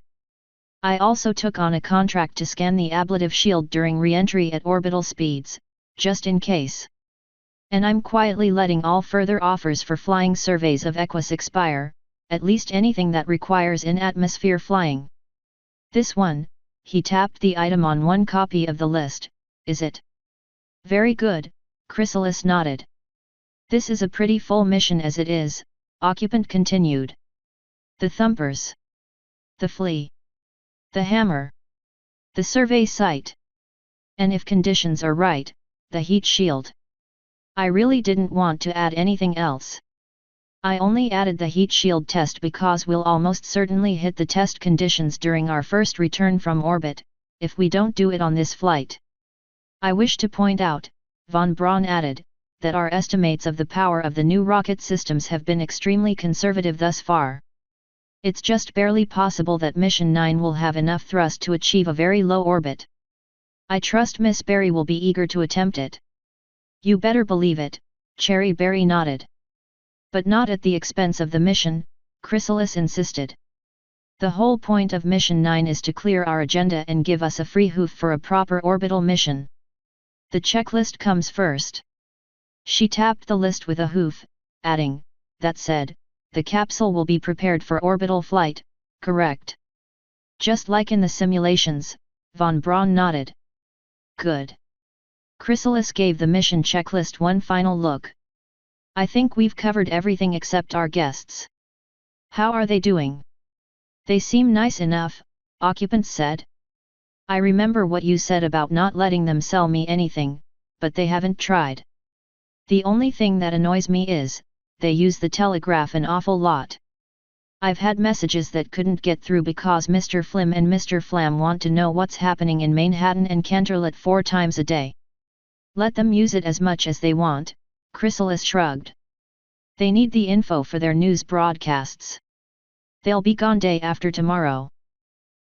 I also took on a contract to scan the ablative shield during re-entry at orbital speeds, just in case. And I'm quietly letting all further offers for flying surveys of Equus expire, at least anything that requires in-atmosphere flying. This one, he tapped the item on one copy of the list, is it? Very good, Chrysalis nodded. This is a pretty full mission as it is, Occupant continued. The thumpers. The flea. The hammer. The survey site. And if conditions are right, the heat shield. I really didn't want to add anything else. I only added the heat shield test because we'll almost certainly hit the test conditions during our first return from orbit, if we don't do it on this flight. I wish to point out, von Braun added, that our estimates of the power of the new rocket systems have been extremely conservative thus far. It's just barely possible that Mission 9 will have enough thrust to achieve a very low orbit. I trust Miss Berry will be eager to attempt it. You better believe it, Cherry Berry nodded. But not at the expense of the mission, Chrysalis insisted. The whole point of Mission 9 is to clear our agenda and give us a free hoof for a proper orbital mission. The checklist comes first. She tapped the list with a hoof, adding, that said, the capsule will be prepared for orbital flight, correct? Just like in the simulations, von Braun nodded. Good. Chrysalis gave the mission checklist one final look. I think we've covered everything except our guests. How are they doing? They seem nice enough, Occupant said. I remember what you said about not letting them sell me anything, but they haven't tried. The only thing that annoys me is, they use the telegraph an awful lot. I've had messages that couldn't get through because Mr. Flim and Mr. Flam want to know what's happening in Manhattan and Canterlot 4 times a day. Let them use it as much as they want, Chrysalis shrugged. They need the info for their news broadcasts. They'll be gone day after tomorrow.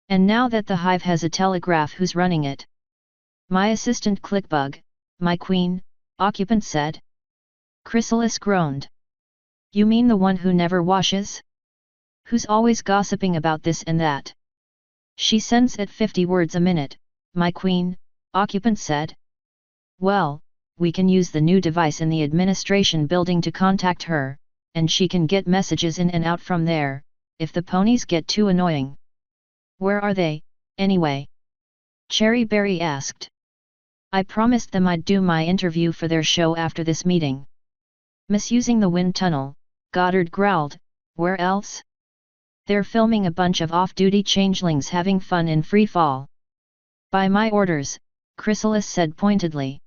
And now that the Hive has a telegraph, who's running it? My assistant Clickbug, my queen, Occupant said. Chrysalis groaned. You mean the one who never washes? Who's always gossiping about this and that? She sends at 50 words a minute, my queen, Occupant said. Well, we can use the new device in the administration building to contact her, and she can get messages in and out from there, if the ponies get too annoying. Where are they, anyway? Cherry Berry asked. I promised them I'd do my interview for their show after this meeting. Misusing the wind tunnel, Goddard growled, where else? They're filming a bunch of off-duty changelings having fun in free fall. By my orders, Chrysalis said pointedly.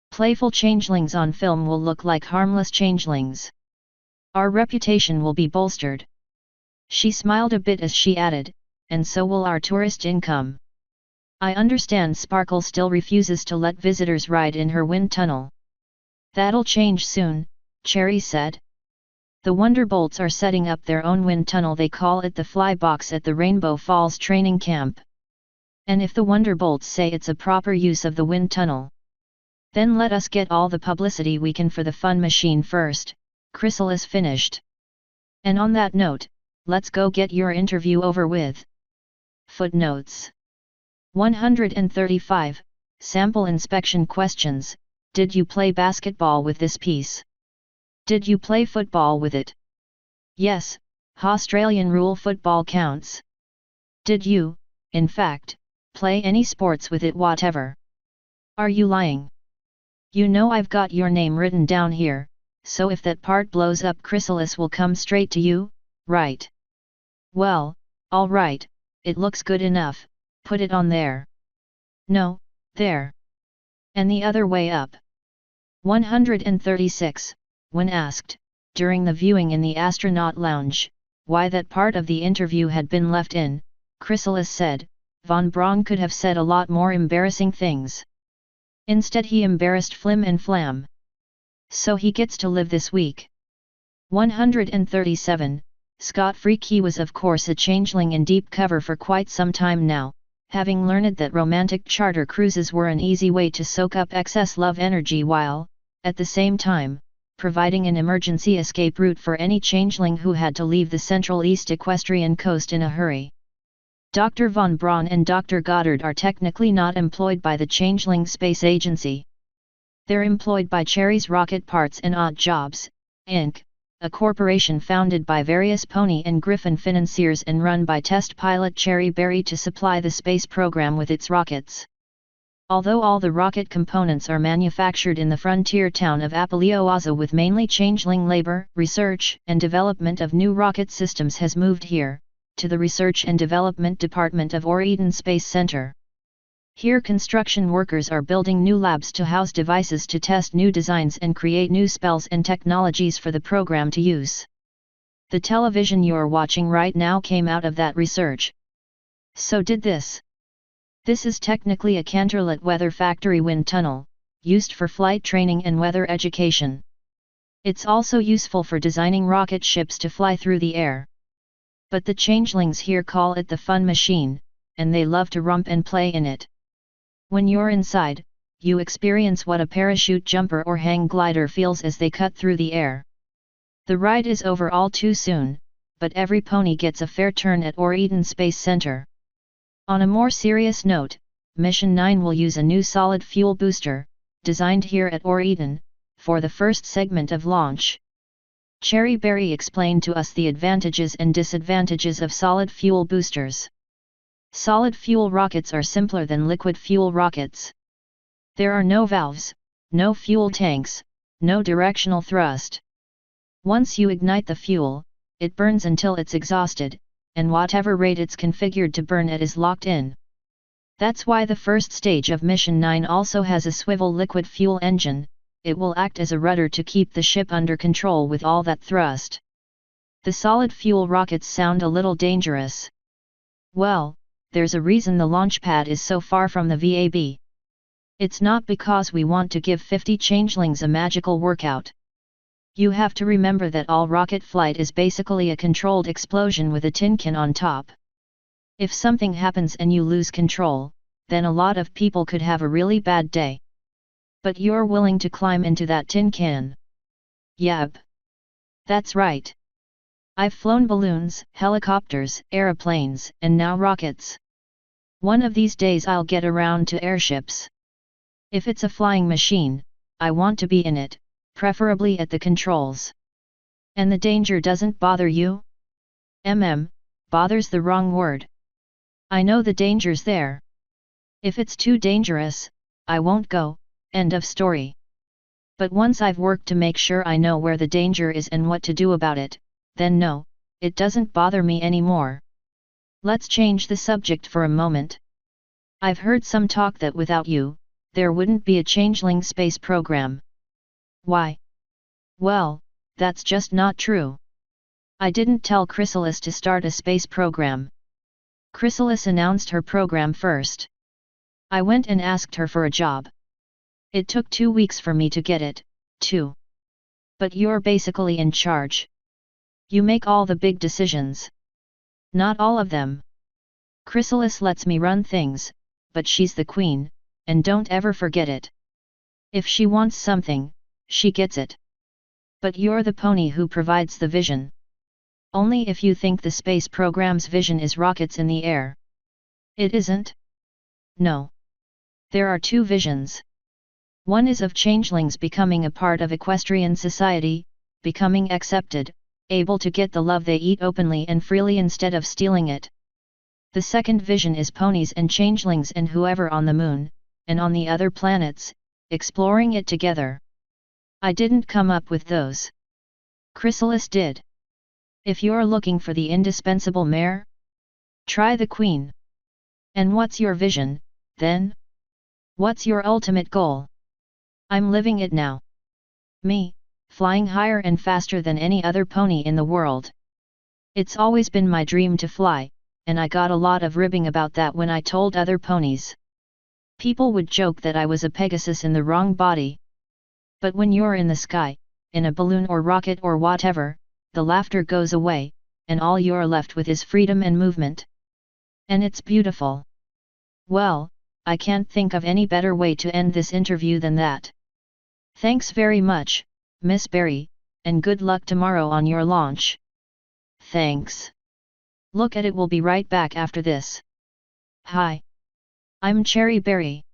Playful changelings on film will look like harmless changelings. Our reputation will be bolstered. She smiled a bit as she added, and so will our tourist income. I understand Sparkle still refuses to let visitors ride in her wind tunnel. That'll change soon, Cherry said. The Wonderbolts are setting up their own wind tunnel. They call it the Fly Box at the Rainbow Falls training camp. And if the Wonderbolts say it's a proper use of the wind tunnel, then let us get all the publicity we can for the fun machine first, Chrysalis finished. And on that note, let's go get your interview over with. Footnotes 135, Sample inspection questions. Did you play basketball with this piece? Did you play football with it? Yes, Australian rule football counts. Did you, in fact, play any sports with it whatever? Are you lying? You know I've got your name written down here, so if that part blows up Chrysalis will come straight to you, right? Well, all right, it looks good enough, put it on there. No, there. And the other way up. 136, when asked, during the viewing in the astronaut lounge, why that part of the interview had been left in, Chrysalis said, von Braun could have said a lot more embarrassing things. Instead he embarrassed Flim and Flam. So he gets to live this week. 137, Scott Freaky was of course a changeling in deep cover for quite some time now, having learned that romantic charter cruises were an easy way to soak up excess love energy while, at the same time, providing an emergency escape route for any changeling who had to leave the Central East Equestrian coast in a hurry. Dr. von Braun and Dr. Goddard are technically not employed by the Changeling Space Agency. They're employed by Cherry's Rocket Parts and Odd Jobs, Inc., a corporation founded by various Pony and Griffin financiers and run by test pilot Cherry Berry to supply the space program with its rockets. Although all the rocket components are manufactured in the frontier town of Apalioaza with mainly Changeling labor, research and development of new rocket systems has moved here, to the Research and Development Department of Eden Space Center. Here construction workers are building new labs to house devices to test new designs and create new spells and technologies for the program to use. The television you're watching right now came out of that research. So did this. This is technically a Canterlet weather factory wind tunnel, used for flight training and weather education. It's also useful for designing rocket ships to fly through the air. But the changelings here call it the fun machine, and they love to romp and play in it. When you're inside, you experience what a parachute jumper or hang glider feels as they cut through the air. The ride is over all too soon, but every pony gets a fair turn at Eden Space Center. On a more serious note, Mission 9 will use a new solid fuel booster, designed here at Eden, for the first segment of launch. Cherry Berry explained to us the advantages and disadvantages of solid fuel boosters. Solid fuel rockets are simpler than liquid fuel rockets. There are no valves, no fuel tanks, no directional thrust. Once you ignite the fuel, it burns until it's exhausted, and whatever rate it's configured to burn at is locked in. That's why the first stage of Mission 9 also has a swivel liquid fuel engine. It will act as a rudder to keep the ship under control with all that thrust. The solid fuel rockets sound a little dangerous. Well, there's a reason the launch pad is so far from the VAB. It's not because we want to give 50 changelings a magical workout. You have to remember that all rocket flight is basically a controlled explosion with a tin can on top. If something happens and you lose control, then a lot of people could have a really bad day. But you're willing to climb into that tin can. Yep. That's right. I've flown balloons, helicopters, aeroplanes, and now rockets. One of these days I'll get around to airships. If it's a flying machine, I want to be in it, preferably at the controls. And the danger doesn't bother you? Bother's the wrong word. I know the danger's there. If it's too dangerous, I won't go, end of story. But once I've worked to make sure I know where the danger is and what to do about it, then no, it doesn't bother me anymore. Let's change the subject for a moment. I've heard some talk that without you, there wouldn't be a changeling space program. Why? Well, that's just not true. I didn't tell Chrysalis to start a space program. Chrysalis announced her program first. I went and asked her for a job. It took 2 weeks for me to get it, too. But you're basically in charge. You make all the big decisions. Not all of them. Chrysalis lets me run things, but she's the queen, and don't ever forget it. If she wants something, she gets it. But you're the pony who provides the vision. Only if you think the space program's vision is rockets in the air. It isn't? No. There are 2 visions. One is of changelings becoming a part of equestrian society, becoming accepted, able to get the love they eat openly and freely instead of stealing it. The second vision is ponies and changelings and whoever on the moon, and on the other planets, exploring it together. I didn't come up with those. Chrysalis did. If you're looking for the indispensable mare, try the queen. And what's your vision, then? What's your ultimate goal? I'm living it now. Me, flying higher and faster than any other pony in the world. It's always been my dream to fly, and I got a lot of ribbing about that when I told other ponies. People would joke that I was a Pegasus in the wrong body. But when you're in the sky, in a balloon or rocket or whatever, the laughter goes away, and all you're left with is freedom and movement. And it's beautiful. Well, I can't think of any better way to end this interview than that. Thanks very much, Miss Berry, and good luck tomorrow on your launch. Thanks. Look at it, we'll be right back after this. Hi. I'm Cherry Berry.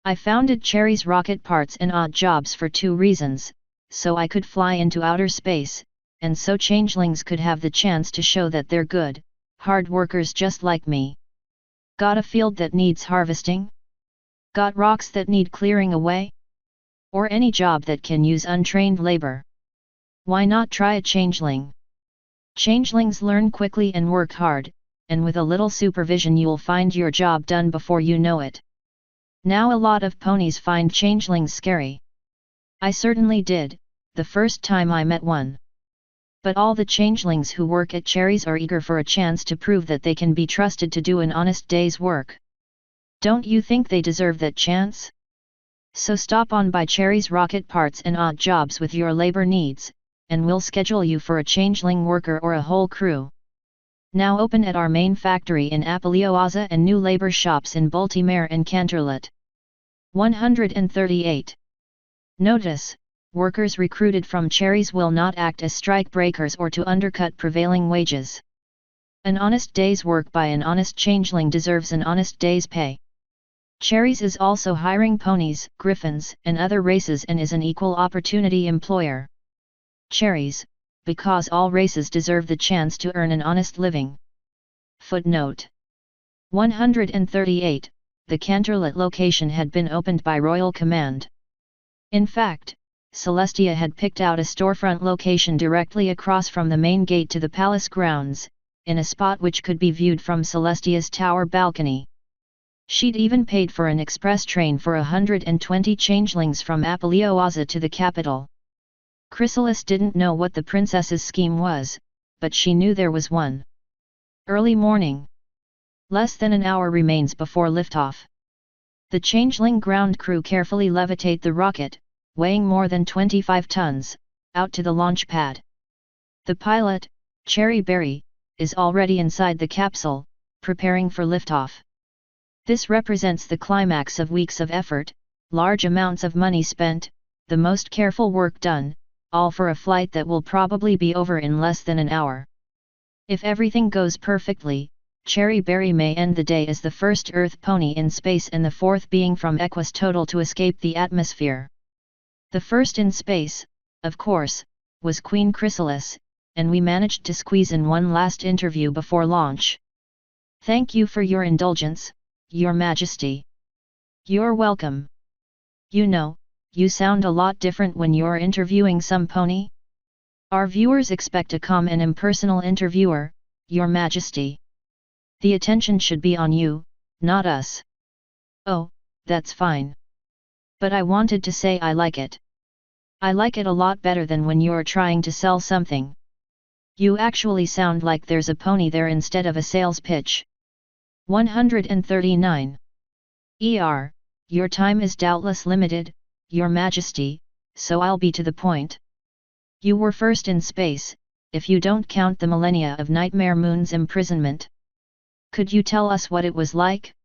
I founded Cherry's Rocket Parts and Odd Jobs for 2 reasons, so I could fly into outer space, and so changelings could have the chance to show that they're good, hard workers just like me. Got a field that needs harvesting? Got rocks that need clearing away? Or any job that can use untrained labor? Why not try a changeling? Changelings learn quickly and work hard, and with a little supervision you'll find your job done before you know it. Now a lot of ponies find changelings scary. I certainly did, the first time I met one. But all the changelings who work at Cherries are eager for a chance to prove that they can be trusted to do an honest day's work. Don't you think they deserve that chance? So stop on by Cherries Rocket Parts and Odd Jobs with your labor needs, and we'll schedule you for a changeling worker or a whole crew. Now open at our main factory in Apelioaza and new labor shops in Baltimore and Canterlot. 138. Notice, workers recruited from Cherries will not act as strike breakers or to undercut prevailing wages. An honest day's work by an honest changeling deserves an honest day's pay. Cherries is also hiring ponies, griffins, and other races and is an equal opportunity employer. Cherries, because all races deserve the chance to earn an honest living. Footnote 138. The Canterlot location had been opened by royal command. In fact, Celestia had picked out a storefront location directly across from the main gate to the palace grounds, in a spot which could be viewed from Celestia's tower balcony. She'd even paid for an express train for 120 changelings from Apelioaza to the capital. Chrysalis didn't know what the princess's scheme was, but she knew there was one. Early morning. Less than an hour remains before liftoff. The changeling ground crew carefully levitate the rocket, weighing more than 25 tons, out to the launch pad. The pilot, Cherry Berry, is already inside the capsule, preparing for liftoff. This represents the climax of weeks of effort, large amounts of money spent, the most careful work done, all for a flight that will probably be over in less than an hour. If everything goes perfectly, Cherry Berry may end the day as the first Earth pony in space and the fourth being from Equus Total to escape the atmosphere. The first in space, of course, was Queen Chrysalis, and we managed to squeeze in one last interview before launch. Thank you for your indulgence, Your Majesty. You're welcome. You know, you sound a lot different when you're interviewing some pony. Our viewers expect a calm and impersonal interviewer, Your Majesty. The attention should be on you, not us. Oh, that's fine. But I wanted to say I like it. I like it a lot better than when you're trying to sell something. You actually sound like there's a pony there instead of a sales pitch. 139. Your time is doubtless limited, Your Majesty, so I'll be to the point. You were first in space, if you don't count the millennia of Nightmare Moon's imprisonment. Could you tell us what it was like?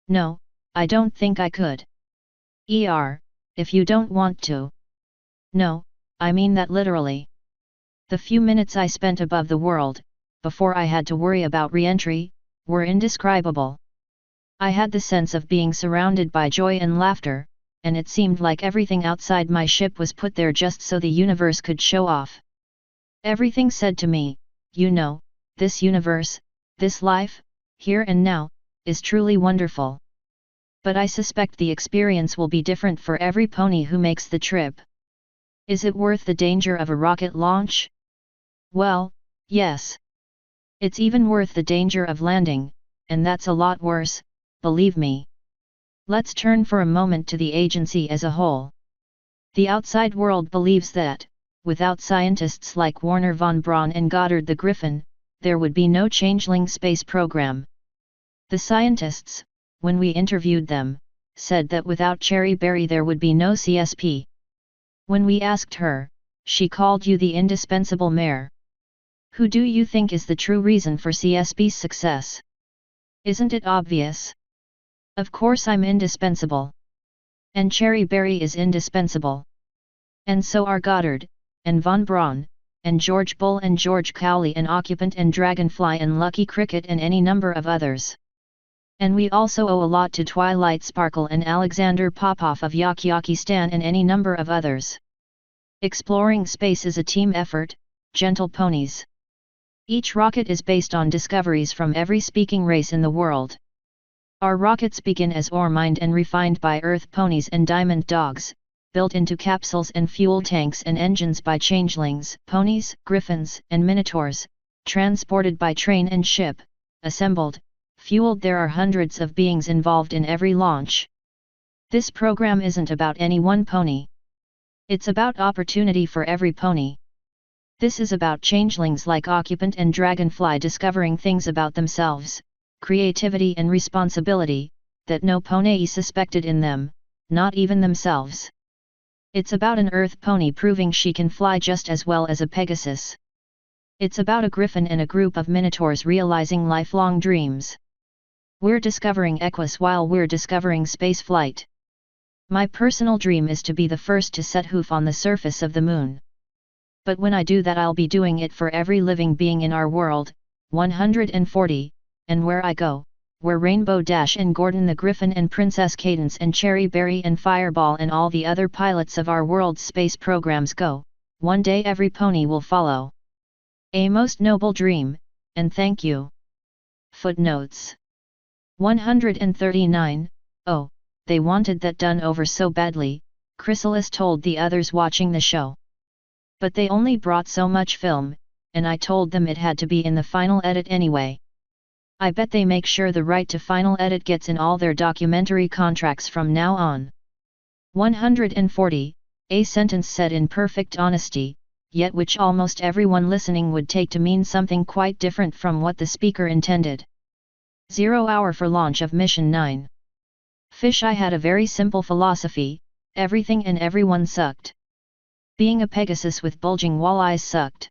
No, I don't think I could. If you don't want to. No, I mean that literally. The few minutes I spent above the world, before I had to worry about re-entry, were indescribable. I had the sense of being surrounded by joy and laughter, and it seemed like everything outside my ship was put there just so the universe could show off. Everything said to me, you know, this universe, this life, here and now, is truly wonderful. But I suspect the experience will be different for every pony who makes the trip. Is it worth the danger of a rocket launch? Well, yes. It's even worth the danger of landing, and that's a lot worse, believe me. Let's turn for a moment to the agency as a whole. The outside world believes that, without scientists like Warner von Braun and Goddard the Griffin, there would be no Changeling space program. The scientists, when we interviewed them, said that without Cherry Berry there would be no CSP. When we asked her, she called you the indispensable mare. Who do you think is the true reason for CSP's success? Isn't it obvious? Of course I'm indispensable. And Cherry Berry is indispensable. And so are Goddard, and von Braun, and George Bull and George Cowley and Occupant and Dragonfly and Lucky Cricket and any number of others. And we also owe a lot to Twilight Sparkle and Alexander Popov of Yakiyakistan and any number of others. Exploring space is a team effort, gentle ponies. Each rocket is based on discoveries from every speaking race in the world. Our rockets begin as ore-mined and refined by Earth ponies and diamond dogs, built into capsules and fuel tanks and engines by changelings, ponies, griffins, and minotaurs, transported by train and ship, assembled, fueled. There are hundreds of beings involved in every launch. This program isn't about any one pony. It's about opportunity for every pony. This is about changelings like Occupant and Dragonfly discovering things about themselves, creativity and responsibility, that no pony suspected in them, not even themselves. It's about an Earth pony proving she can fly just as well as a Pegasus. It's about a griffin and a group of minotaurs realizing lifelong dreams. We're discovering Equus while we're discovering space flight. My personal dream is to be the first to set hoof on the surface of the moon. But when I do that, I'll be doing it for every living being in our world, 140, and where I go, where Rainbow Dash and Gordon the Griffin and Princess Cadence and Cherry Berry and Fireball and all the other pilots of our world's space programs go, one day every pony will follow. A most noble dream, and thank you. Footnotes 139, Oh, they wanted that done over so badly, Chrysalis told the others watching the show. But they only brought so much film, and I told them it had to be in the final edit anyway. I bet they make sure the right to final edit gets in all their documentary contracts from now on. 140, a sentence said in perfect honesty, yet which almost everyone listening would take to mean something quite different from what the speaker intended. 0 hour for launch of Mission 9. Fisheye had a very simple philosophy: everything and everyone sucked. Being a Pegasus with bulging walleyes sucked.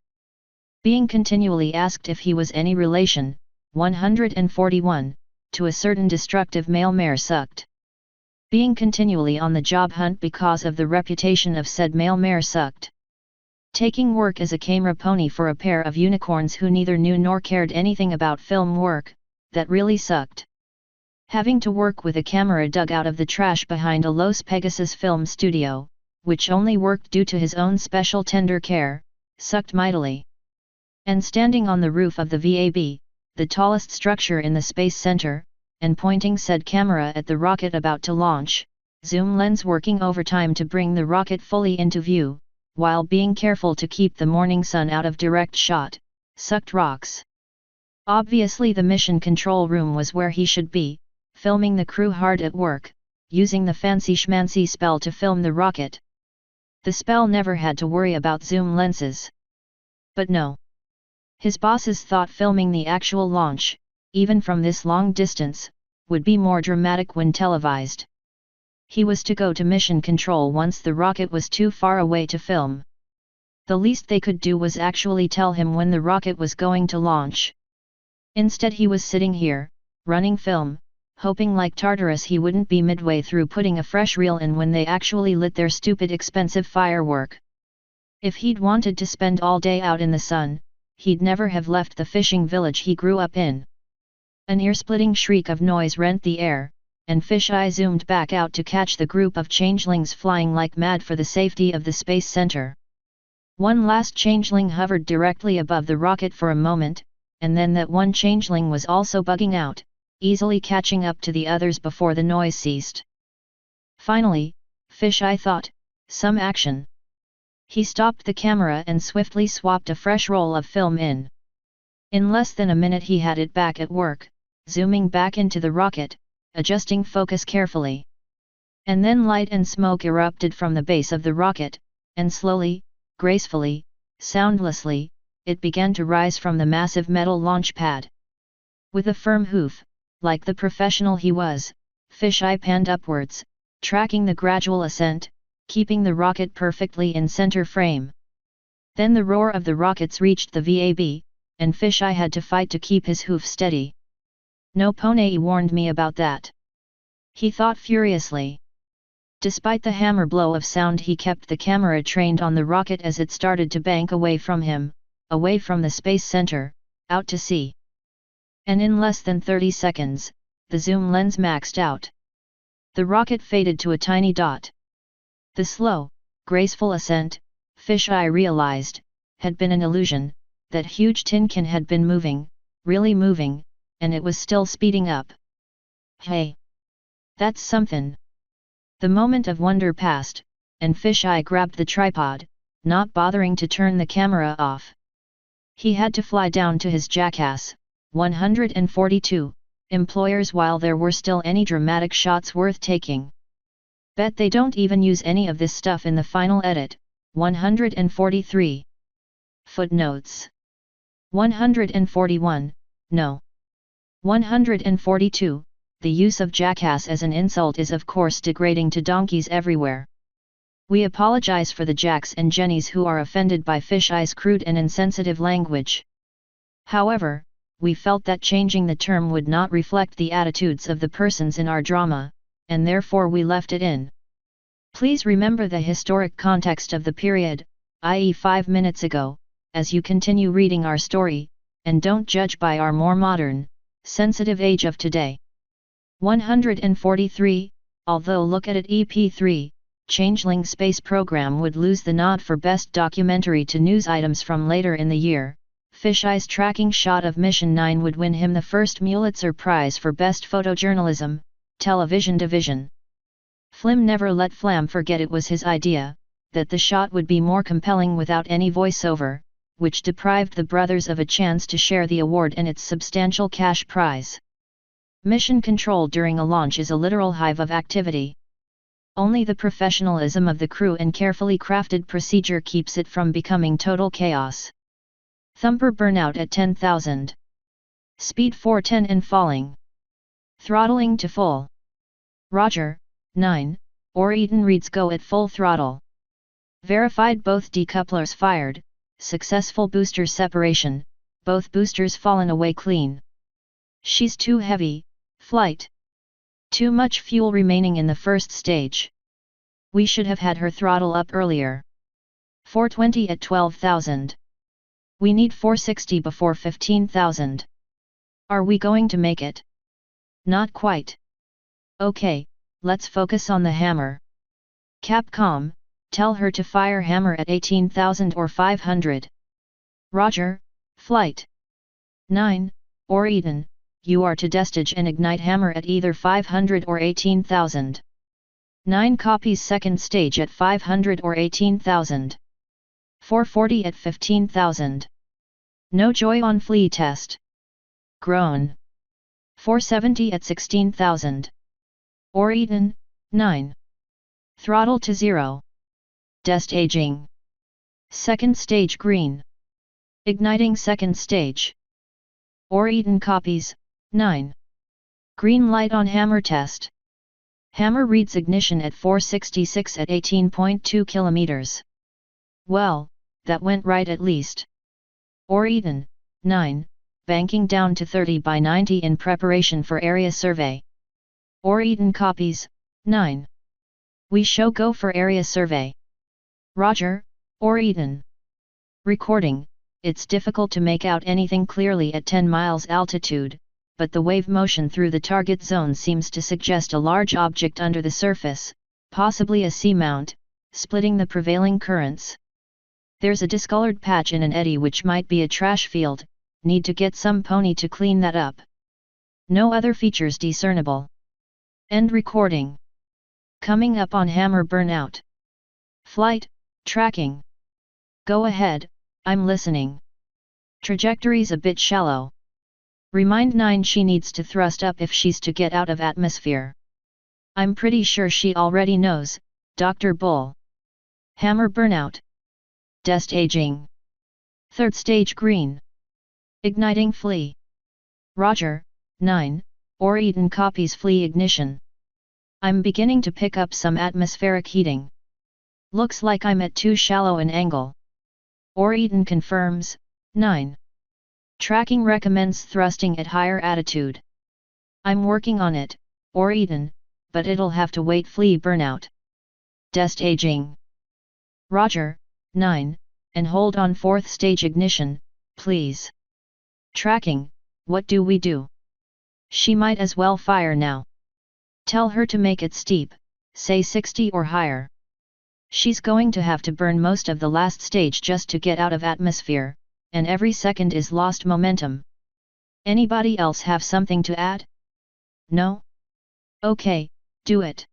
Being continually asked if he was any relation, 141, to a certain destructive male mare sucked. Being continually on the job hunt because of the reputation of said male mare sucked. Taking work as a camera pony for a pair of unicorns who neither knew nor cared anything about film work, that really sucked. Having to work with a camera dug out of the trash behind a Los Pegasus film studio, which only worked due to his own special tender care, sucked mightily. And standing on the roof of the VAB, the tallest structure in the Space Center, and pointing said camera at the rocket about to launch, zoom lens working overtime to bring the rocket fully into view, while being careful to keep the morning sun out of direct shot, sucked rocks. Obviously the mission control room was where he should be, filming the crew hard at work, using the fancy schmancy spell to film the rocket. The spell never had to worry about zoom lenses. But no. His bosses thought filming the actual launch, even from this long distance, would be more dramatic when televised. He was to go to mission control once the rocket was too far away to film. The least they could do was actually tell him when the rocket was going to launch. Instead he was sitting here, running film, hoping like Tartarus he wouldn't be midway through putting a fresh reel in when they actually lit their stupid expensive firework. If he'd wanted to spend all day out in the sun, he'd never have left the fishing village he grew up in. An ear-splitting shriek of noise rent the air, and Fisheye zoomed back out to catch the group of changelings flying like mad for the safety of the Space Center. One last changeling hovered directly above the rocket for a moment, and then that one changeling was also bugging out, easily catching up to the others before the noise ceased. Finally, Fisheye thought, some action. He stopped the camera and swiftly swapped a fresh roll of film in. In less than a minute he had it back at work, zooming back into the rocket, adjusting focus carefully. And then light and smoke erupted from the base of the rocket, and slowly, gracefully, soundlessly, it began to rise from the massive metal launch pad. With a firm hoof, like the professional he was, Fisheye panned upwards, tracking the gradual ascent, keeping the rocket perfectly in center frame. Then the roar of the rockets reached the VAB, and Fisheye had to fight to keep his hoof steady. No pony warned me about that. He thought furiously. Despite the hammer blow of sound he kept the camera trained on the rocket as it started to bank away from him, away from the Space Center, out to sea. And in less than 30 seconds, the zoom lens maxed out. The rocket faded to a tiny dot. The slow, graceful ascent, Fisheye realized, had been an illusion, that huge tin can had been moving, really moving, and it was still speeding up. Hey! That's somethin'. The moment of wonder passed, and Fisheye grabbed the tripod, not bothering to turn the camera off. He had to fly down to his jackass, 142, employers while there were still any dramatic shots worth taking. Bet they don't even use any of this stuff in the final edit, 143. Footnotes. 141, no. 142, the use of jackass as an insult is of course degrading to donkeys everywhere. We apologize for the jacks and jennies who are offended by Fisheye's crude and insensitive language. However, we felt that changing the term would not reflect the attitudes of the persons in our drama, and therefore we left it in. Please remember the historic context of the period, i.e. 5 minutes ago, as you continue reading our story, and don't judge by our more modern, sensitive age of today. 143, although look at it EP3, Changeling space program would lose the nod for best documentary to news items from later in the year. Fisheye's tracking shot of Mission 9 would win him the first Pulitzer Prize for Best Photojournalism, Television Division. Flim never let Flam forget it was his idea, that the shot would be more compelling without any voiceover, which deprived the brothers of a chance to share the award and its substantial cash prize. Mission control during a launch is a literal hive of activity. Only the professionalism of the crew and carefully crafted procedure keeps it from becoming total chaos. Thumper burnout at 10,000. Speed 410 and falling. Throttling to full. Roger, 9, or Eaton reads go at full throttle. Verified both decouplers fired, successful booster separation, both boosters fallen away clean. She's too heavy, flight. Too much fuel remaining in the first stage. We should have had her throttle up earlier. 420 at 12,000. We need 460 before 15,000. Are we going to make it? Not quite. Okay, let's focus on the hammer. Capcom, tell her to fire hammer at 18,000 or 500. Roger, flight. 9, or Eden, you are to destige and ignite hammer at either 500 or 18,000. 9 copies second stage at 500 or 18,000. 440 at 15,000. No joy on flea test. Groan. 470 at 16,000. Or Eden, 9. Throttle to 0. Destaging. Second stage green. Igniting second stage. Or Eden copies, 9. Green light on hammer test. Hammer reads ignition at 466 at 18.2 km. Well, that went right at least. Or Eden, 9, banking down to 30 by 90 in preparation for area survey. Or Eden copies, 9. We show go for area survey. Roger, or Eden. Recording, it's difficult to make out anything clearly at 10 miles altitude, but the wave motion through the target zone seems to suggest a large object under the surface, possibly a seamount, splitting the prevailing currents. There's a discolored patch in an eddy which might be a trash field, need to get some pony to clean that up. No other features discernible. End recording. Coming up on hammer burnout. Flight, tracking. Go ahead, I'm listening. Trajectory's a bit shallow. Remind 9 she needs to thrust up if she's to get out of atmosphere. I'm pretty sure she already knows, Dr. Bull. Hammer burnout. Destaging. Third stage green. Igniting flea. Roger, 9, or Eden copies flea ignition. I'm beginning to pick up some atmospheric heating. Looks like I'm at too shallow an angle. Or Eden confirms, 9. Tracking recommends thrusting at higher attitude. I'm working on it, or Eden, but it'll have to wait flea burnout. Destaging. Roger, 9, and hold on fourth stage ignition, please. Tracking, what do we do? She might as well fire now. Tell her to make it steep, say 60 or higher. She's going to have to burn most of the last stage just to get out of atmosphere, and every second is lost momentum. Anybody else have something to add? No? Okay, do it.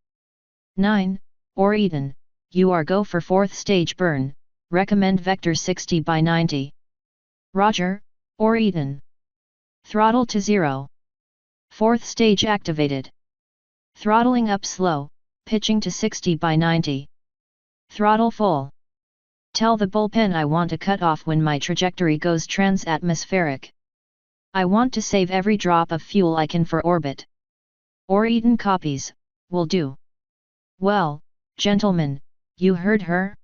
9. Or Eden, you are go for 4th stage burn, recommend vector 60 by 90. Roger, or Eden. Throttle to 0. 4th stage activated. Throttling up slow, pitching to 60 by 90. Throttle full. Tell the bullpen I want to cut off when my trajectory goes trans-atmospheric. I want to save every drop of fuel I can for orbit. Or Eden copies, will do. Well, gentlemen, you heard her?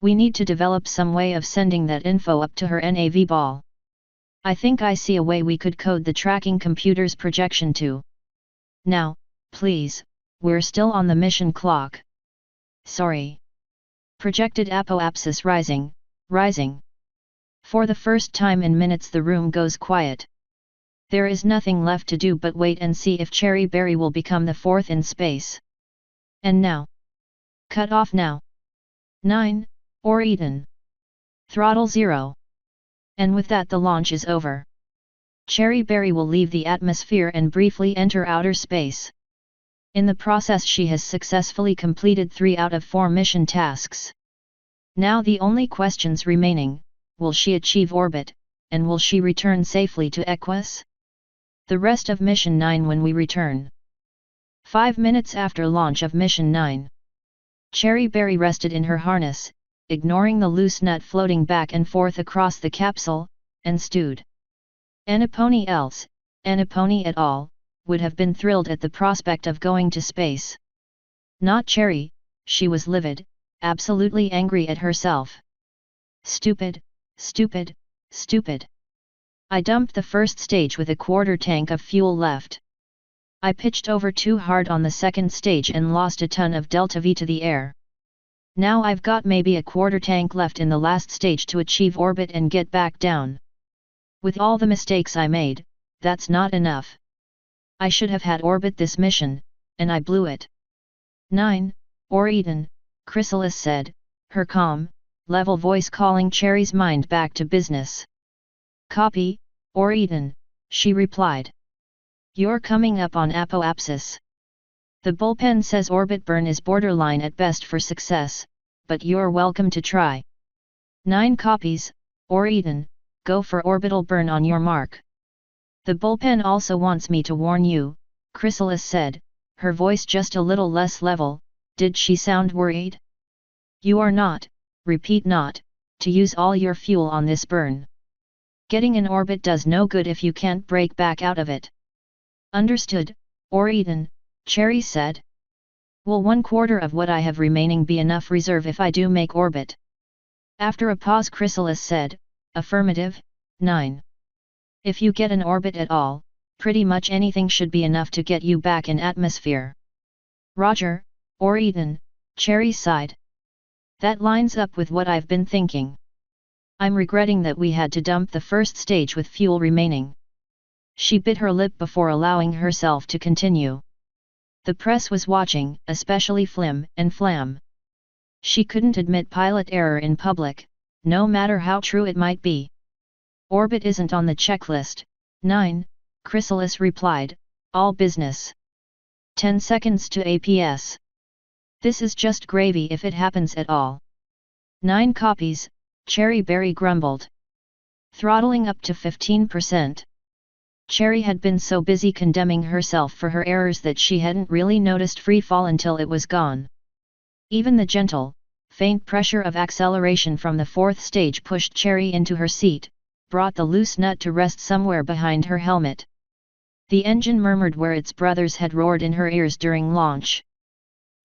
We need to develop some way of sending that info up to her NAV ball. I think I see a way we could code the tracking computer's projection too. Now, please, we're still on the mission clock. Sorry. Projected apoapsis rising, rising. For the first time in minutes the room goes quiet. There is nothing left to do but wait and see if Cherry Berry will become the 4th in space. And now. Cut off now. 9. Or Eden. Throttle 0. And with that the launch is over. Cherry Berry will leave the atmosphere and briefly enter outer space. In the process she has successfully completed 3 out of 4 mission tasks. Now the only questions remaining, will she achieve orbit, and will she return safely to Equus? The rest of Mission 9 when we return. 5 minutes after launch of Mission 9. Cherry Berry rested in her harness, ignoring the loose nut floating back and forth across the capsule, and stewed. Anipony else, Anipony at all, would have been thrilled at the prospect of going to space. Not Cherry, she was livid, absolutely angry at herself. Stupid, stupid, stupid. I dumped the first stage with a quarter tank of fuel left. I pitched over too hard on the second stage and lost a ton of delta V to the air. Now I've got maybe a quarter tank left in the last stage to achieve orbit and get back down. With all the mistakes I made, that's not enough. I should have had orbit this mission, and I blew it. 9. Or Eden, Chrysalis said, her calm, level voice calling Cherry's mind back to business. Copy, or Eden, she replied. You're coming up on apoapsis. The bullpen says orbit burn is borderline at best for success, but you're welcome to try. 9 copies, or Eden, go for orbital burn on your mark. The bullpen also wants me to warn you, Chrysalis said, her voice just a little less level. Did she sound worried? You are not, repeat not, to use all your fuel on this burn. Getting in orbit does no good if you can't break back out of it. Understood, or Eden, Cherry said. Will 1/4 of what I have remaining be enough reserve if I do make orbit? After a pause Chrysalis said, affirmative, 9. If you get an orbit at all, pretty much anything should be enough to get you back in atmosphere. Roger, or Eden, Cherry sighed. That lines up with what I've been thinking. I'm regretting that we had to dump the first stage with fuel remaining. She bit her lip before allowing herself to continue. The press was watching, especially Flim and Flam. She couldn't admit pilot error in public, no matter how true it might be. Orbit isn't on the checklist. 9, Chrysalis replied, all business. 10 seconds to APS. This is just gravy if it happens at all. 9 copies, Cherry Berry grumbled. Throttling up to 15%. Cherry had been so busy condemning herself for her errors that she hadn't really noticed free fall until it was gone. Even the gentle, faint pressure of acceleration from the 4th stage pushed Cherry into her seat, brought the loose nut to rest somewhere behind her helmet. The engine murmured where its brothers had roared in her ears during launch.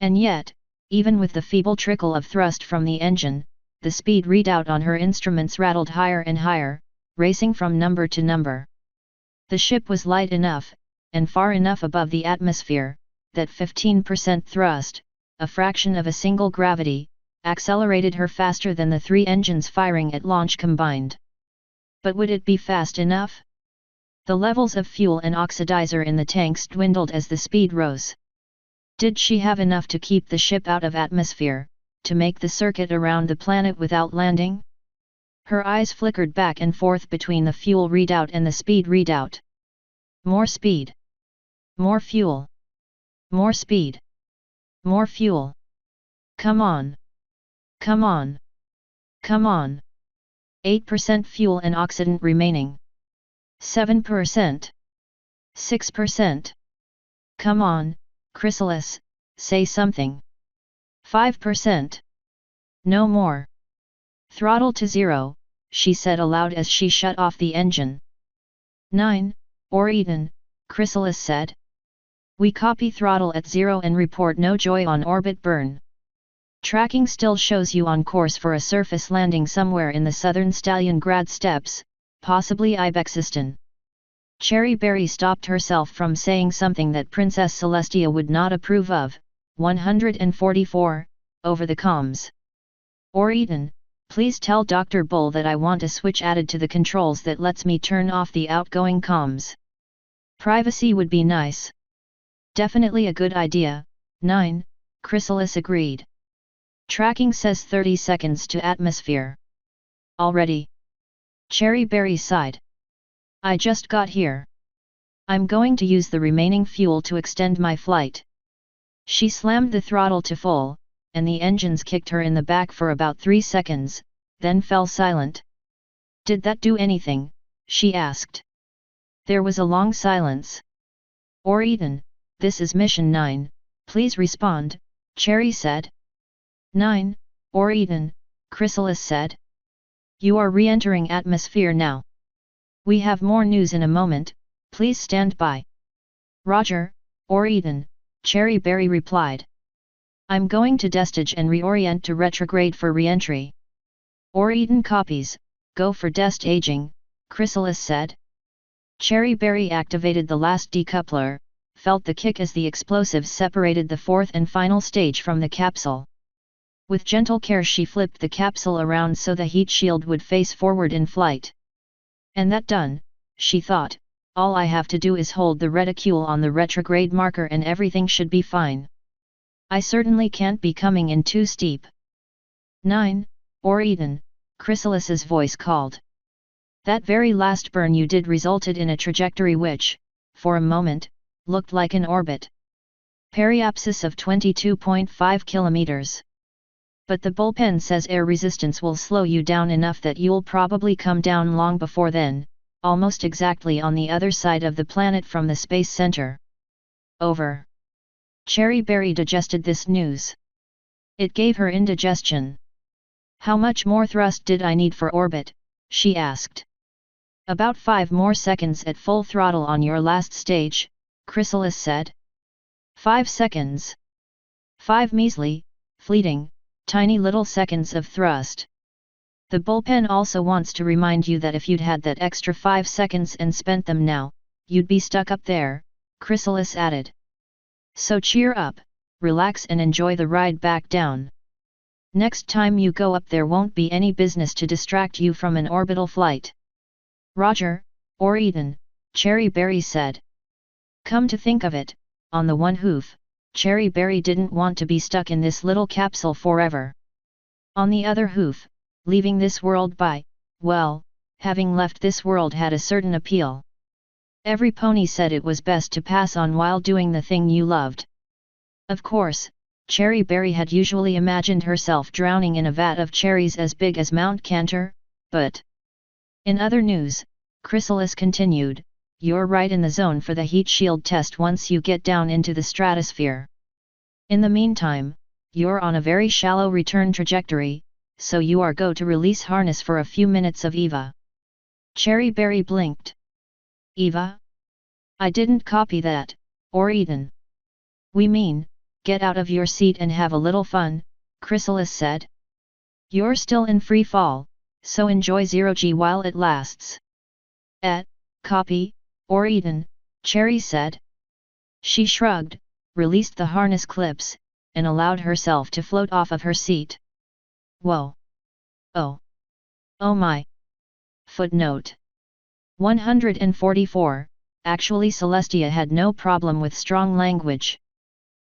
And yet, even with the feeble trickle of thrust from the engine, the speed readout on her instruments rattled higher and higher, racing from number to number. The ship was light enough, and far enough above the atmosphere, that 15% thrust, a fraction of a single gravity, accelerated her faster than the 3 engines firing at launch combined. But would it be fast enough? The levels of fuel and oxidizer in the tanks dwindled as the speed rose. Did she have enough to keep the ship out of atmosphere, to make the circuit around the planet without landing? Her eyes flickered back and forth between the fuel readout and the speed readout. More speed. More fuel. More speed. More fuel. Come on. Come on. Come on. 8% fuel and oxidant remaining. 7%. 6%. Come on, Chrysalis, say something. 5%. No more. Throttle to 0, she said aloud as she shut off the engine. 9, or Eden, Chrysalis said. We copy throttle at 0 and report no joy on orbit burn. Tracking still shows you on course for a surface landing somewhere in the southern Stalingrad steppes, possibly Ibexistan. Cherry Berry stopped herself from saying something that Princess Celestia would not approve of. 144, over the comms. Or Eden, please tell Dr. Bull that I want a switch added to the controls that lets me turn off the outgoing comms. Privacy would be nice. Definitely a good idea. 9, Chrysalis agreed. Tracking says 30 seconds to atmosphere. Already? Cherry Berry sighed. I just got here. I'm going to use the remaining fuel to extend my flight. She slammed the throttle to full, and the engines kicked her in the back for about 3 seconds, then fell silent. Did that do anything? She asked. There was a long silence. Or Eden, this is Mission 9, please respond, Cherry said. 9, or Eden, Chrysalis said. You are re-entering atmosphere now. We have more news in a moment, please stand by. Roger, or Eden, Cherry Berry replied. I'm going to destage and reorient to retrograde for re-entry. Or Eden copies, go for destaging, Chrysalis said. Cherry Berry activated the last decoupler, felt the kick as the explosives separated the fourth and final stage from the capsule. With gentle care she flipped the capsule around so the heat shield would face forward in flight. And that done, she thought, all I have to do is hold the reticule on the retrograde marker and everything should be fine. I certainly can't be coming in too steep. 9, or Eden, Chrysalis's voice called. That very last burn you did resulted in a trajectory which, for a moment, looked like an orbit. Periapsis of 22.5 kilometers. But the bullpen says air resistance will slow you down enough that you'll probably come down long before then, almost exactly on the other side of the planet from the space center. Over. Cherry Berry digested this news. It gave her indigestion. How much more thrust did I need for orbit? She asked. About 5 more seconds at full throttle on your last stage, Chrysalis said. 5 seconds. 5 measly, fleeting, tiny little seconds of thrust. The bullpen also wants to remind you that if you'd had that extra 5 seconds and spent them now, you'd be stuck up there, Chrysalis added. So cheer up, relax and enjoy the ride back down. Next time you go up there won't be any business to distract you from an orbital flight. Roger, or Eden, Cherry Berry said. Come to think of it, on the one hoof, Cherry Berry didn't want to be stuck in this little capsule forever. On the other hoof, leaving this world by, well, having left this world had a certain appeal. Every pony said it was best to pass on while doing the thing you loved. Of course, Cherry Berry had usually imagined herself drowning in a vat of cherries as big as Mount Cantor, but... In other news, Chrysalis continued, you're right in the zone for the heat shield test once you get down into the stratosphere. In the meantime, you're on a very shallow return trajectory, so you are go to release harness for a few minutes of EVA. Cherry Berry blinked. EVA? I didn't copy that, or Eden. We mean, get out of your seat and have a little fun, Chrysalis said. You're still in free fall, so enjoy 0G while it lasts. Copy, or Eden, Cherry said. She shrugged, released the harness clips, and allowed herself to float off of her seat. Whoa! Oh! Oh my! Footnote 144, actually Celestia had no problem with strong language.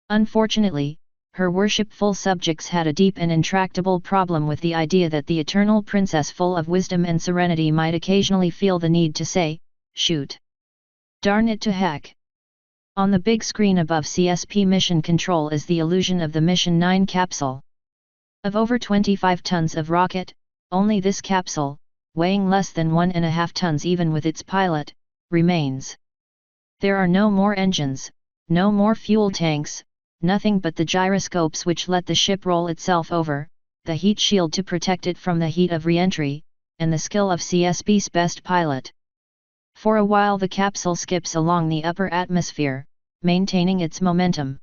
Unfortunately, her worshipful subjects had a deep and intractable problem with the idea that the eternal princess full of wisdom and serenity might occasionally feel the need to say, "Shoot. Darn it to heck." On the big screen above CSP Mission Control is the illusion of the Mission 9 capsule. Of over 25 tons of rocket, only this capsule, weighing less than 1.5 tons even with its pilot, remains. There are no more engines, no more fuel tanks, nothing but the gyroscopes which let the ship roll itself over, the heat shield to protect it from the heat of re-entry, and the skill of CSP's best pilot. For a while the capsule skips along the upper atmosphere, maintaining its momentum.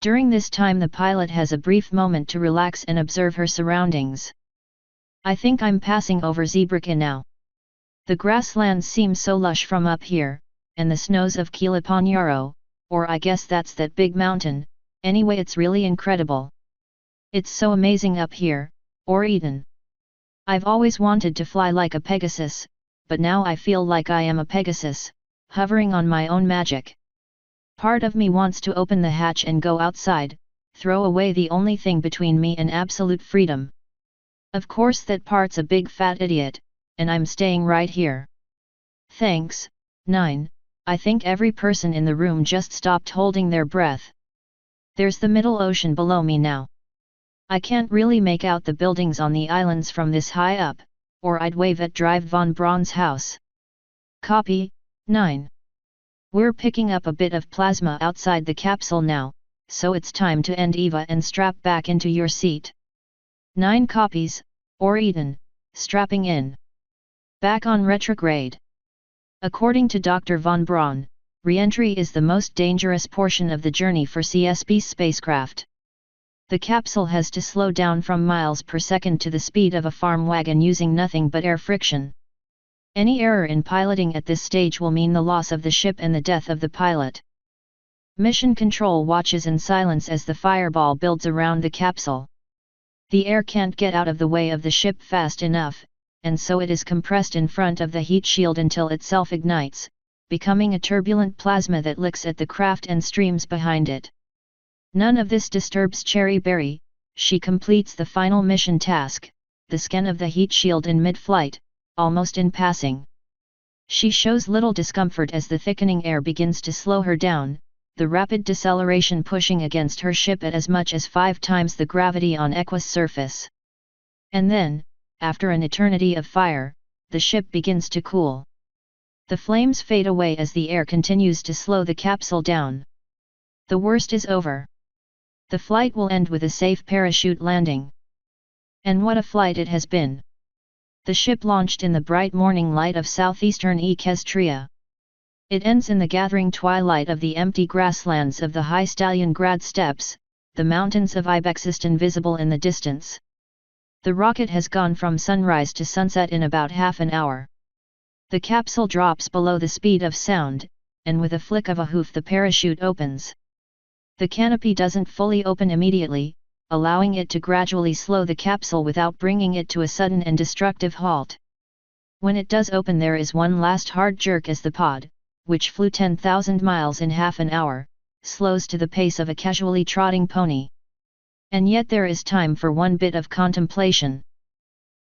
During this time the pilot has a brief moment to relax and observe her surroundings. "I think I'm passing over Zebraca now. The grasslands seem so lush from up here, and the snows of Kilimanjaro, or I guess that's that big mountain, anyway it's really incredible. It's so amazing up here, or Eden. I've always wanted to fly like a Pegasus, but now I feel like I am a Pegasus, hovering on my own magic. Part of me wants to open the hatch and go outside, throw away the only thing between me and absolute freedom. Of course that part's a big fat idiot, and I'm staying right here. Thanks, 9. I think every person in the room just stopped holding their breath. There's the middle ocean below me now. I can't really make out the buildings on the islands from this high up, or I'd wave at Drive von Braun's house. Copy, 9. We're picking up a bit of plasma outside the capsule now, so it's time to end Eva and strap back into your seat. 9 copies, or Eden, strapping in. Back on retrograde. According to Dr. von Braun, re-entry is the most dangerous portion of the journey for CSP's spacecraft. The capsule has to slow down from miles per second to the speed of a farm wagon using nothing but air friction. Any error in piloting at this stage will mean the loss of the ship and the death of the pilot. Mission Control watches in silence as the fireball builds around the capsule. The air can't get out of the way of the ship fast enough, and so it is compressed in front of the heat shield until it self-ignites, becoming a turbulent plasma that licks at the craft and streams behind it. None of this disturbs Cherry Berry. She completes the final mission task, the scan of the heat shield in mid-flight, almost in passing. She shows little discomfort as the thickening air begins to slow her down, the rapid deceleration pushing against her ship at as much as 5 times the gravity on Equus' surface. And then, after an eternity of fire, the ship begins to cool. The flames fade away as the air continues to slow the capsule down. The worst is over. The flight will end with a safe parachute landing. And what a flight it has been! The ship launched in the bright morning light of southeastern Equestria. It ends in the gathering twilight of the empty grasslands of the high Stalingrad steppes, the mountains of Ibexistan visible in the distance. The rocket has gone from sunrise to sunset in about half an hour. The capsule drops below the speed of sound, and with a flick of a hoof the parachute opens. The canopy doesn't fully open immediately, allowing it to gradually slow the capsule without bringing it to a sudden and destructive halt. When it does open there is one last hard jerk as the pod, which flew 10,000 miles in half an hour, slows to the pace of a casually trotting pony. And yet there is time for one bit of contemplation.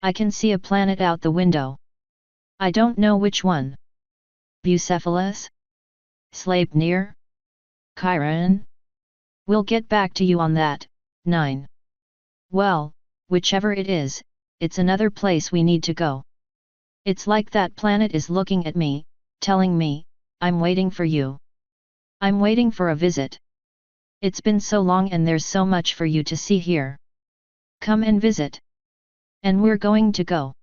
I can see a planet out the window. I don't know which one. Bucephalus? Sleipnir? Chiron? We'll get back to you on that, 9. Well, whichever it is, it's another place we need to go. It's like that planet is looking at me, telling me, I'm waiting for you. I'm waiting for a visit. It's been so long and there's so much for you to see here. Come and visit. And we're going to go.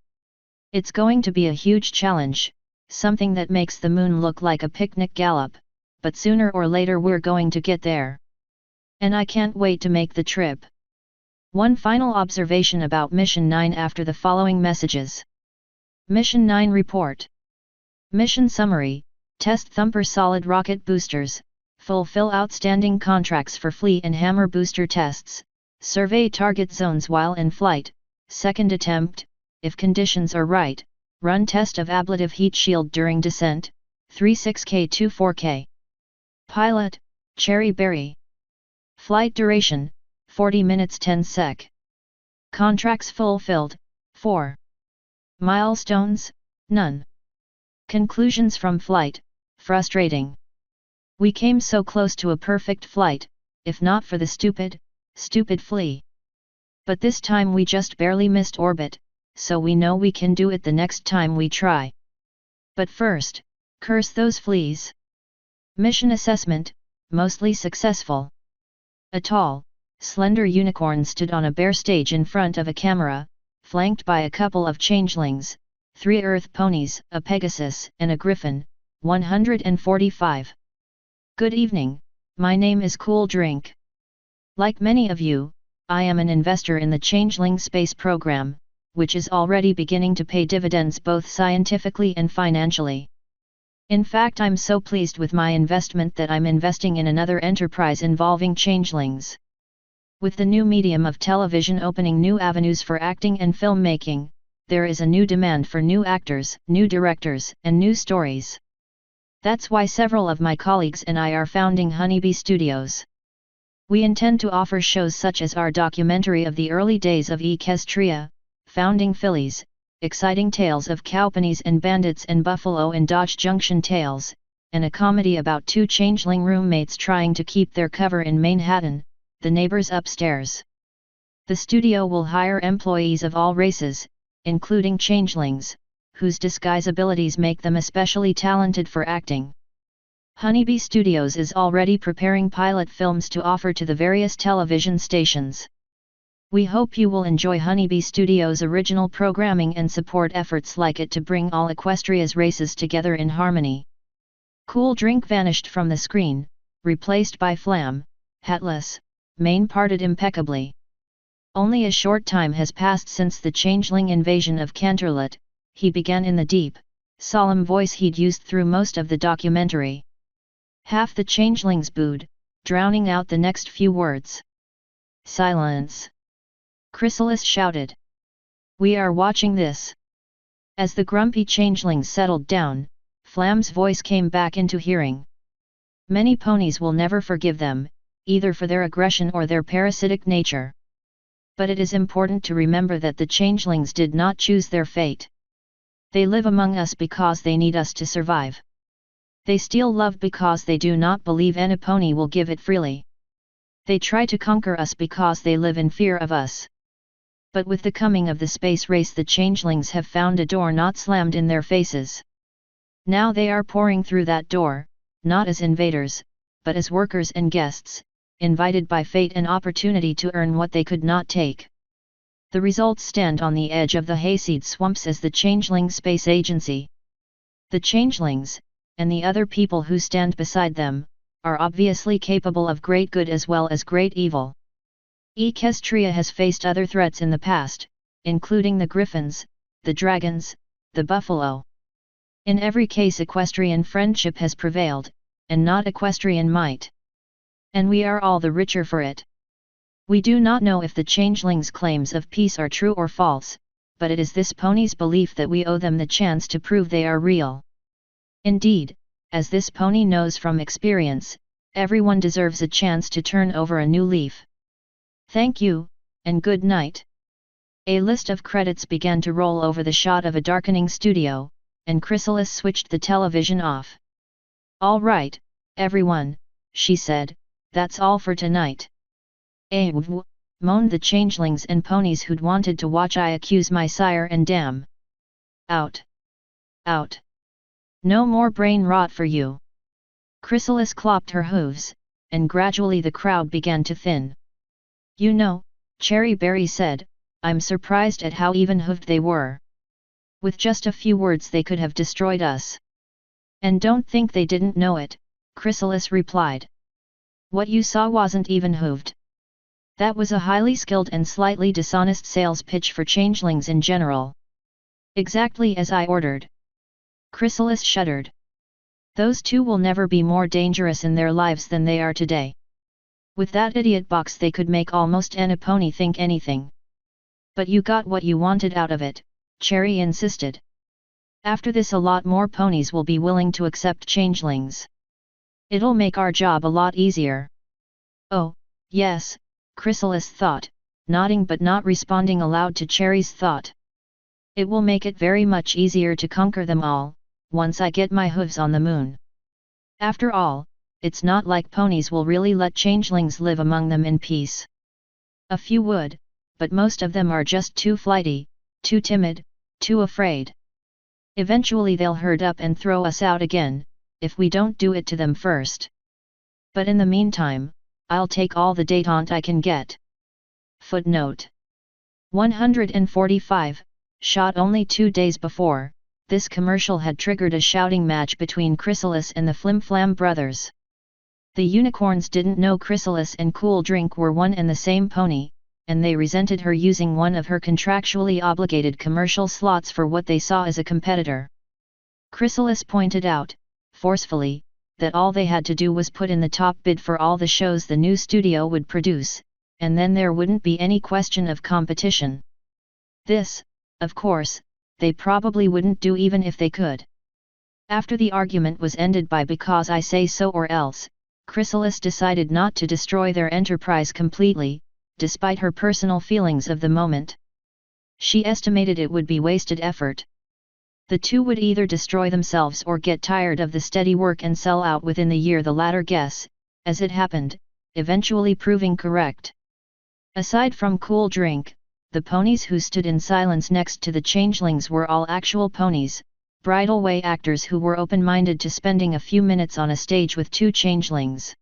It's going to be a huge challenge, something that makes the moon look like a picnic gallop, but sooner or later we're going to get there. And I can't wait to make the trip. One final observation about Mission 9 after the following messages. Mission 9 Report. Mission Summary, Test Thumper Solid Rocket Boosters, fulfill outstanding contracts for Flea and Hammer booster tests, survey target zones while in flight, second attempt, if conditions are right, run test of ablative heat shield during descent, 36K-24K. Pilot, Cherry Berry. Flight duration, 40 minutes 10 sec. Contracts fulfilled, 4. Milestones, none. Conclusions from flight, frustrating. We came so close to a perfect flight, if not for the stupid flea. But this time we just barely missed orbit, so we know we can do it the next time we try. But first, curse those fleas. Mission assessment, mostly successful. A tall, slender unicorn stood on a bare stage in front of a camera, flanked by a couple of changelings, 3 earth ponies, a pegasus, and a griffin, 145. Good evening, my name is Cool Drink. Like many of you, I am an investor in the Changeling space program, which is already beginning to pay dividends both scientifically and financially. In fact, I'm so pleased with my investment that I'm investing in another enterprise involving changelings. With the new medium of television opening new avenues for acting and filmmaking, there is a new demand for new actors, new directors, and new stories. That's why several of my colleagues and I are founding Honeybee Studios. We intend to offer shows such as our documentary of the early days of Equestria, Founding Fillies, exciting tales of cowponies and bandits and Buffalo and Dodge Junction tales, and a comedy about 2 changeling roommates trying to keep their cover in Manhattan, The Neighbors Upstairs. The studio will hire employees of all races, including changelings, whose disguise abilities make them especially talented for acting. Honeybee Studios is already preparing pilot films to offer to the various television stations. We hope you will enjoy Honeybee Studios' original programming and support efforts like it to bring all Equestria's races together in harmony. Cool Drink vanished from the screen, replaced by Flam, hatless, mane parted impeccably. Only a short time has passed since the changeling invasion of Canterlot, he began in the deep, solemn voice he'd used through most of the documentary. Half the changelings booed, drowning out the next few words. Silence! Chrysalis shouted. We are watching this. As the grumpy changelings settled down, Flam's voice came back into hearing. Many ponies will never forgive them, either for their aggression or their parasitic nature. But it is important to remember that the changelings did not choose their fate. They live among us because they need us to survive. They steal love because they do not believe any pony will give it freely. They try to conquer us because they live in fear of us. But with the coming of the space race, the changelings have found a door not slammed in their faces. Now they are pouring through that door, not as invaders, but as workers and guests, invited by fate and opportunity to earn what they could not take. The results stand on the edge of the hayseed swamps as the Changeling Space Agency. The changelings, and the other people who stand beside them, are obviously capable of great good as well as great evil. Equestria has faced other threats in the past, including the griffins, the dragons, the buffalo. In every case equestrian friendship has prevailed, and not equestrian might. And we are all the richer for it. We do not know if the changelings' claims of peace are true or false, but it is this pony's belief that we owe them the chance to prove they are real. Indeed, as this pony knows from experience, everyone deserves a chance to turn over a new leaf. Thank you, and good night. A list of credits began to roll over the shot of a darkening studio, and Chrysalis switched the television off. All right, everyone, she said, that's all for tonight. Moaned the changelings and ponies who'd wanted to watch. I accuse my sire and damn. Out. Out. No more brain rot for you. Chrysalis clopped her hooves, and gradually the crowd began to thin. You know, Cherry Berry said, I'm surprised at how even-hooved they were. With just a few words they could have destroyed us. And don't think they didn't know it, Chrysalis replied. What you saw wasn't even-hooved. That was a highly skilled and slightly dishonest sales pitch for changelings in general. Exactly as I ordered. Chrysalis shuddered. Those two will never be more dangerous in their lives than they are today. With that idiot box they could make almost any pony think anything. But you got what you wanted out of it, Cherry insisted. After this a lot more ponies will be willing to accept changelings. It'll make our job a lot easier. Oh, yes, Chrysalis thought, nodding but not responding aloud to Cherry's thought. It will make it very much easier to conquer them all, once I get my hooves on the moon. After all, it's not like ponies will really let changelings live among them in peace. A few would, but most of them are just too flighty, too timid, too afraid. Eventually they'll herd up and throw us out again, if we don't do it to them first. But in the meantime, I'll take all the détente I can get. Footnote 145, shot only 2 days before, this commercial had triggered a shouting match between Chrysalis and the Flim Flam brothers. The unicorns didn't know Chrysalis and Cool Drink were one and the same pony, and they resented her using one of her contractually obligated commercial slots for what they saw as a competitor. Chrysalis pointed out, forcefully, that all they had to do was put in the top bid for all the shows the new studio would produce, and then there wouldn't be any question of competition. This, of course, they probably wouldn't do even if they could. After the argument was ended by "because I say so or else," Chrysalis decided not to destroy their enterprise completely, despite her personal feelings of the moment. She estimated it would be wasted effort. The two would either destroy themselves or get tired of the steady work and sell out within the year, the latter guess, as it happened, eventually proving correct. Aside from Cool Drink, the ponies who stood in silence next to the changelings were all actual ponies, Bridal Way actors who were open-minded to spending a few minutes on a stage with two changelings.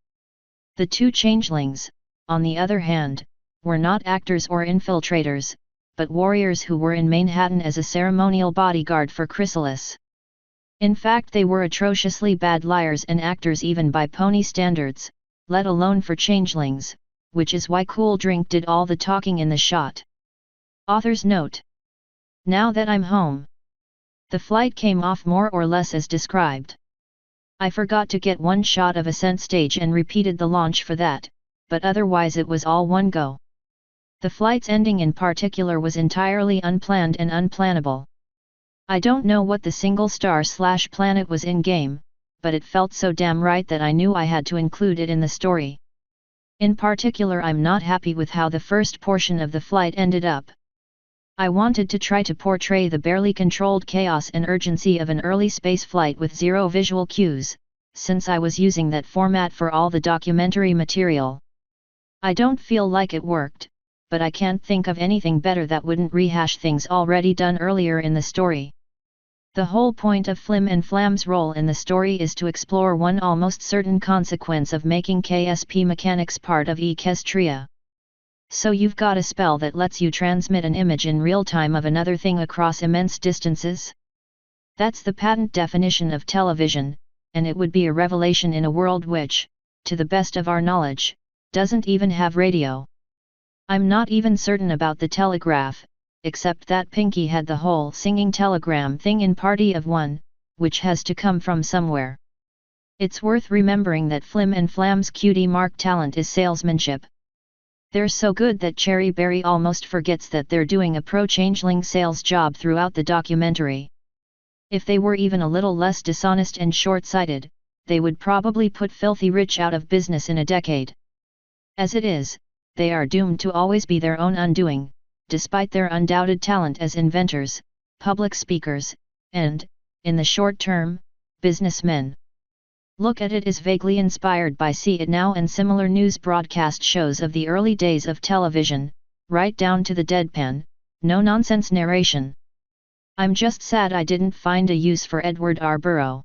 The two changelings, on the other hand, were not actors or infiltrators, but warriors who were in Manhattan as a ceremonial bodyguard for Chrysalis. In fact, they were atrociously bad liars and actors even by pony standards, let alone for changelings, which is why Cool Drink did all the talking in the shot. Author's note. Now that I'm home. The flight came off more or less as described. I forgot to get one shot of ascent stage and repeated the launch for that, but otherwise it was all one go. The flight's ending in particular was entirely unplanned and unplannable. I don't know what the single star/planet was in-game, but it felt so damn right that I knew I had to include it in the story. In particular, I'm not happy with how the first portion of the flight ended up. I wanted to try to portray the barely controlled chaos and urgency of an early space flight with zero visual cues, since I was using that format for all the documentary material. I don't feel like it worked, but I can't think of anything better that wouldn't rehash things already done earlier in the story. The whole point of Flim and Flam's role in the story is to explore one almost certain consequence of making KSP mechanics part of Equestria. So you've got a spell that lets you transmit an image in real time of another thing across immense distances? That's the patent definition of television, and it would be a revelation in a world which, to the best of our knowledge, doesn't even have radio. I'm not even certain about the telegraph, except that Pinky had the whole singing telegram thing in Party of One, which has to come from somewhere. It's worth remembering that Flim and Flam's cutie mark talent is salesmanship. They're so good that Cherry Berry almost forgets that they're doing a pro-changeling sales job throughout the documentary. If they were even a little less dishonest and short-sighted, they would probably put Filthy Rich out of business in a decade. As it is, they are doomed to always be their own undoing, despite their undoubted talent as inventors, public speakers, and, in the short term, businessmen. Look at It is vaguely inspired by See It Now and similar news broadcast shows of the early days of television, right down to the deadpan, no-nonsense narration. I'm just sad I didn't find a use for Edward R. Burrow.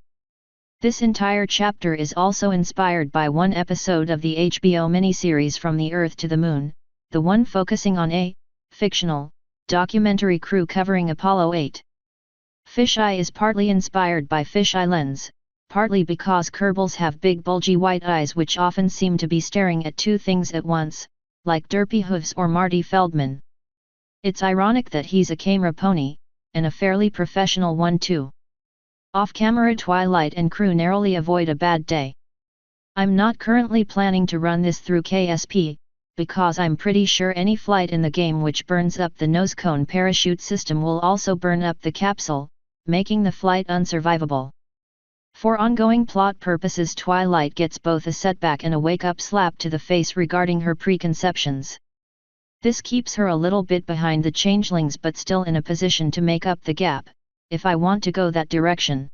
This entire chapter is also inspired by one episode of the HBO miniseries From the Earth to the Moon, the one focusing on a fictional documentary crew covering Apollo 8. Fisheye is partly inspired by Fisheye Lens, partly because Kerbals have big bulgy white eyes which often seem to be staring at two things at once, like Derpy Hooves or Marty Feldman. It's ironic that he's a camera pony, and a fairly professional one too. Off-camera, Twilight and crew narrowly avoid a bad day. I'm not currently planning to run this through KSP, because I'm pretty sure any flight in the game which burns up the nose cone parachute system will also burn up the capsule, making the flight unsurvivable. For ongoing plot purposes, Twilight gets both a setback and a wake-up slap to the face regarding her preconceptions. This keeps her a little bit behind the changelings, but still in a position to make up the gap, if I want to go that direction.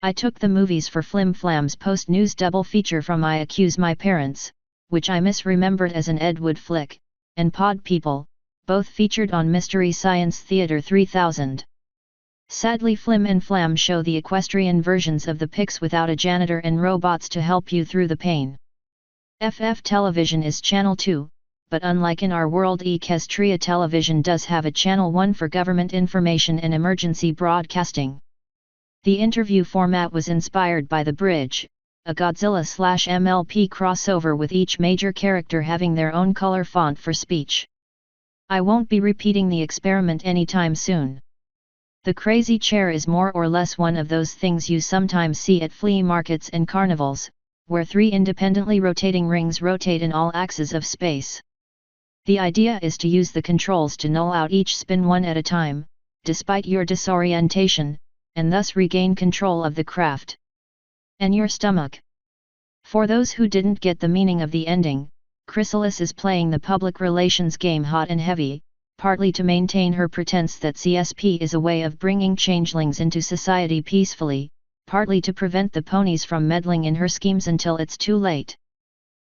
I took the movies for Flim Flam's post-news double feature from I Accuse My Parents, which I misremembered as an Ed Wood flick, and Pod People, both featured on Mystery Science Theater 3000. Sadly, Flim and Flam show the equestrian versions of the pics without a janitor and robots to help you through the pain. FF Television is Channel 2, but unlike in our world, Equestria Television does have a Channel 1 for government information and emergency broadcasting. The interview format was inspired by The Bridge, a Godzilla/MLP crossover with each major character having their own color font for speech. I won't be repeating the experiment anytime soon. The crazy chair is more or less one of those things you sometimes see at flea markets and carnivals, where 3 independently rotating rings rotate in all axes of space. The idea is to use the controls to null out each spin one at a time, despite your disorientation, and thus regain control of the craft. And your stomach. For those who didn't get the meaning of the ending, Chrysalis is playing the public relations game hot and heavy, partly to maintain her pretense that CSP is a way of bringing changelings into society peacefully, partly to prevent the ponies from meddling in her schemes until it's too late.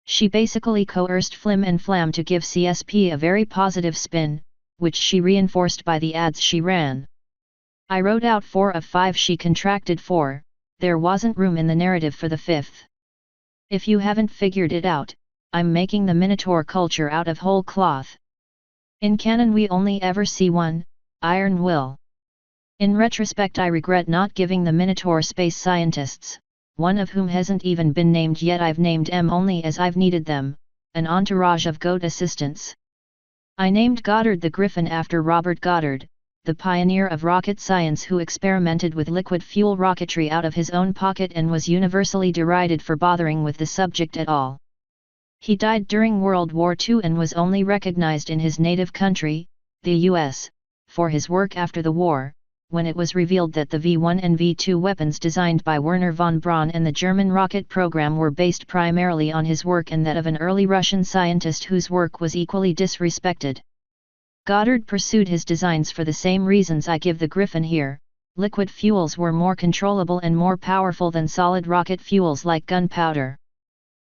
She basically coerced Flim and Flam to give CSP a very positive spin, which she reinforced by the ads she ran. I wrote out 4 of 5 she contracted for, there wasn't room in the narrative for the 5th. If you haven't figured it out, I'm making the Minotaur culture out of whole cloth. In canon we only ever see one, Iron Will. In retrospect I regret not giving the Minotaur space scientists, one of whom hasn't even been named yet, I've named M only as I've needed them, an entourage of GOAT assistants. I named Goddard the Griffin after Robert Goddard, the pioneer of rocket science who experimented with liquid fuel rocketry out of his own pocket and was universally derided for bothering with the subject at all. He died during World War II and was only recognized in his native country, the US, for his work after the war, when it was revealed that the V-1 and V-2 weapons designed by Werner von Braun and the German rocket program were based primarily on his work and that of an early Russian scientist whose work was equally disrespected. Goddard pursued his designs for the same reasons I give the Griffin here. Liquid fuels were more controllable and more powerful than solid rocket fuels like gunpowder.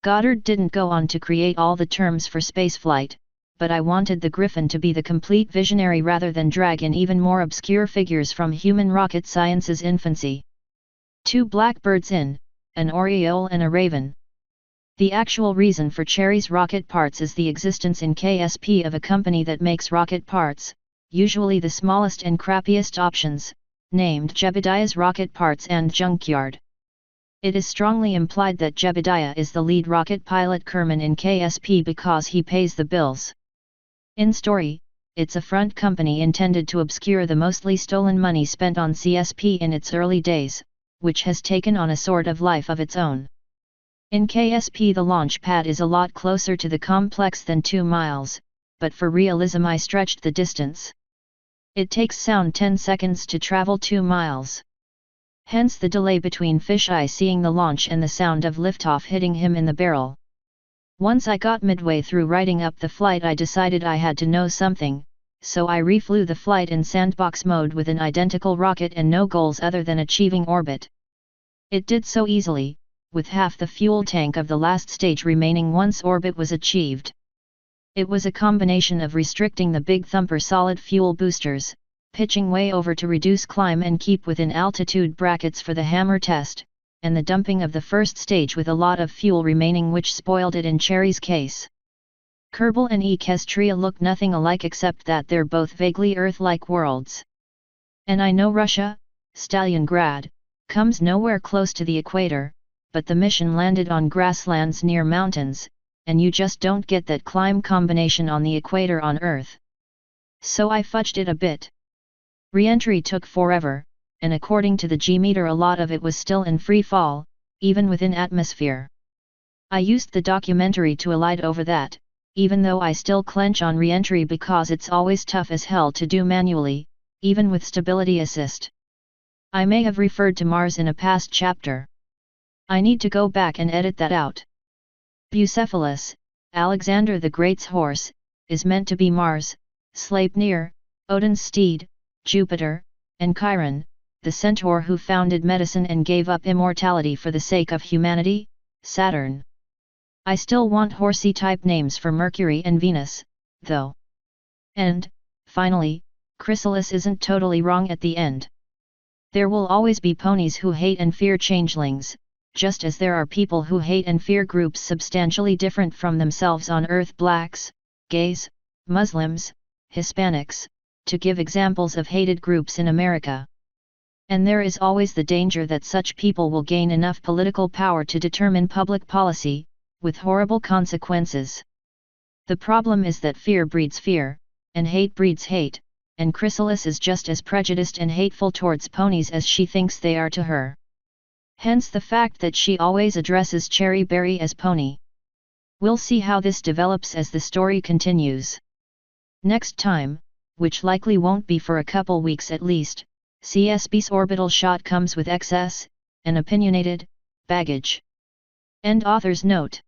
Goddard didn't go on to create all the terms for spaceflight, but I wanted the Griffin to be the complete visionary rather than drag in even more obscure figures from human rocket science's infancy. 2 blackbirds in, an oriole and a raven. The actual reason for Cherry's rocket parts is the existence in KSP of a company that makes rocket parts, usually the smallest and crappiest options, named Jebediah's Rocket Parts and Junkyard. It is strongly implied that Jebediah is the lead rocket pilot Kerman in KSP because he pays the bills. In story, it's a front company intended to obscure the mostly stolen money spent on CSP in its early days, which has taken on a sort of life of its own. In KSP the launch pad is a lot closer to the complex than 2 miles, but for realism I stretched the distance. It takes sound 10 seconds to travel 2 miles. Hence the delay between Fisheye seeing the launch and the sound of liftoff hitting him in the barrel. Once I got midway through writing up the flight I decided I had to know something, so I reflew the flight in sandbox mode with an identical rocket and no goals other than achieving orbit. It did so easily, with half the fuel tank of the last stage remaining once orbit was achieved. It was a combination of restricting the Big Thumper solid fuel boosters, pitching way over to reduce climb and keep within altitude brackets for the hammer test, and the dumping of the first stage with a lot of fuel remaining which spoiled it in Cherry's case. Kerbal and Equestria look nothing alike except that they're both vaguely Earth-like worlds. And I know Russia, Stalingrad, comes nowhere close to the equator, but the mission landed on grasslands near mountains, and you just don't get that climb combination on the equator on Earth. So I fudged it a bit. Re-entry took forever, and according to the G-meter a lot of it was still in free fall, even within atmosphere. I used the documentary to elide over that, even though I still clench on re-entry because it's always tough as hell to do manually, even with stability assist. I may have referred to Mars in a past chapter. I need to go back and edit that out. Bucephalus, Alexander the Great's horse, is meant to be Mars, Sleipnir, Odin's steed, Jupiter, and Chiron, the centaur who founded medicine and gave up immortality for the sake of humanity, Saturn. I still want horsey type names for Mercury and Venus, though. And, finally, Chrysalis isn't totally wrong at the end. There will always be ponies who hate and fear changelings, just as there are people who hate and fear groups substantially different from themselves on Earth: blacks, gays, Muslims, Hispanics, to give examples of hated groups in America. And there is always the danger that such people will gain enough political power to determine public policy, with horrible consequences. The problem is that fear breeds fear, and hate breeds hate, and Chrysalis is just as prejudiced and hateful towards ponies as she thinks they are to her. Hence the fact that she always addresses Cherry Berry as Pony. We'll see how this develops as the story continues. Next time, which likely won't be for a couple weeks at least, CSB's orbital shot comes with excess, and opinionated, baggage. End author's note.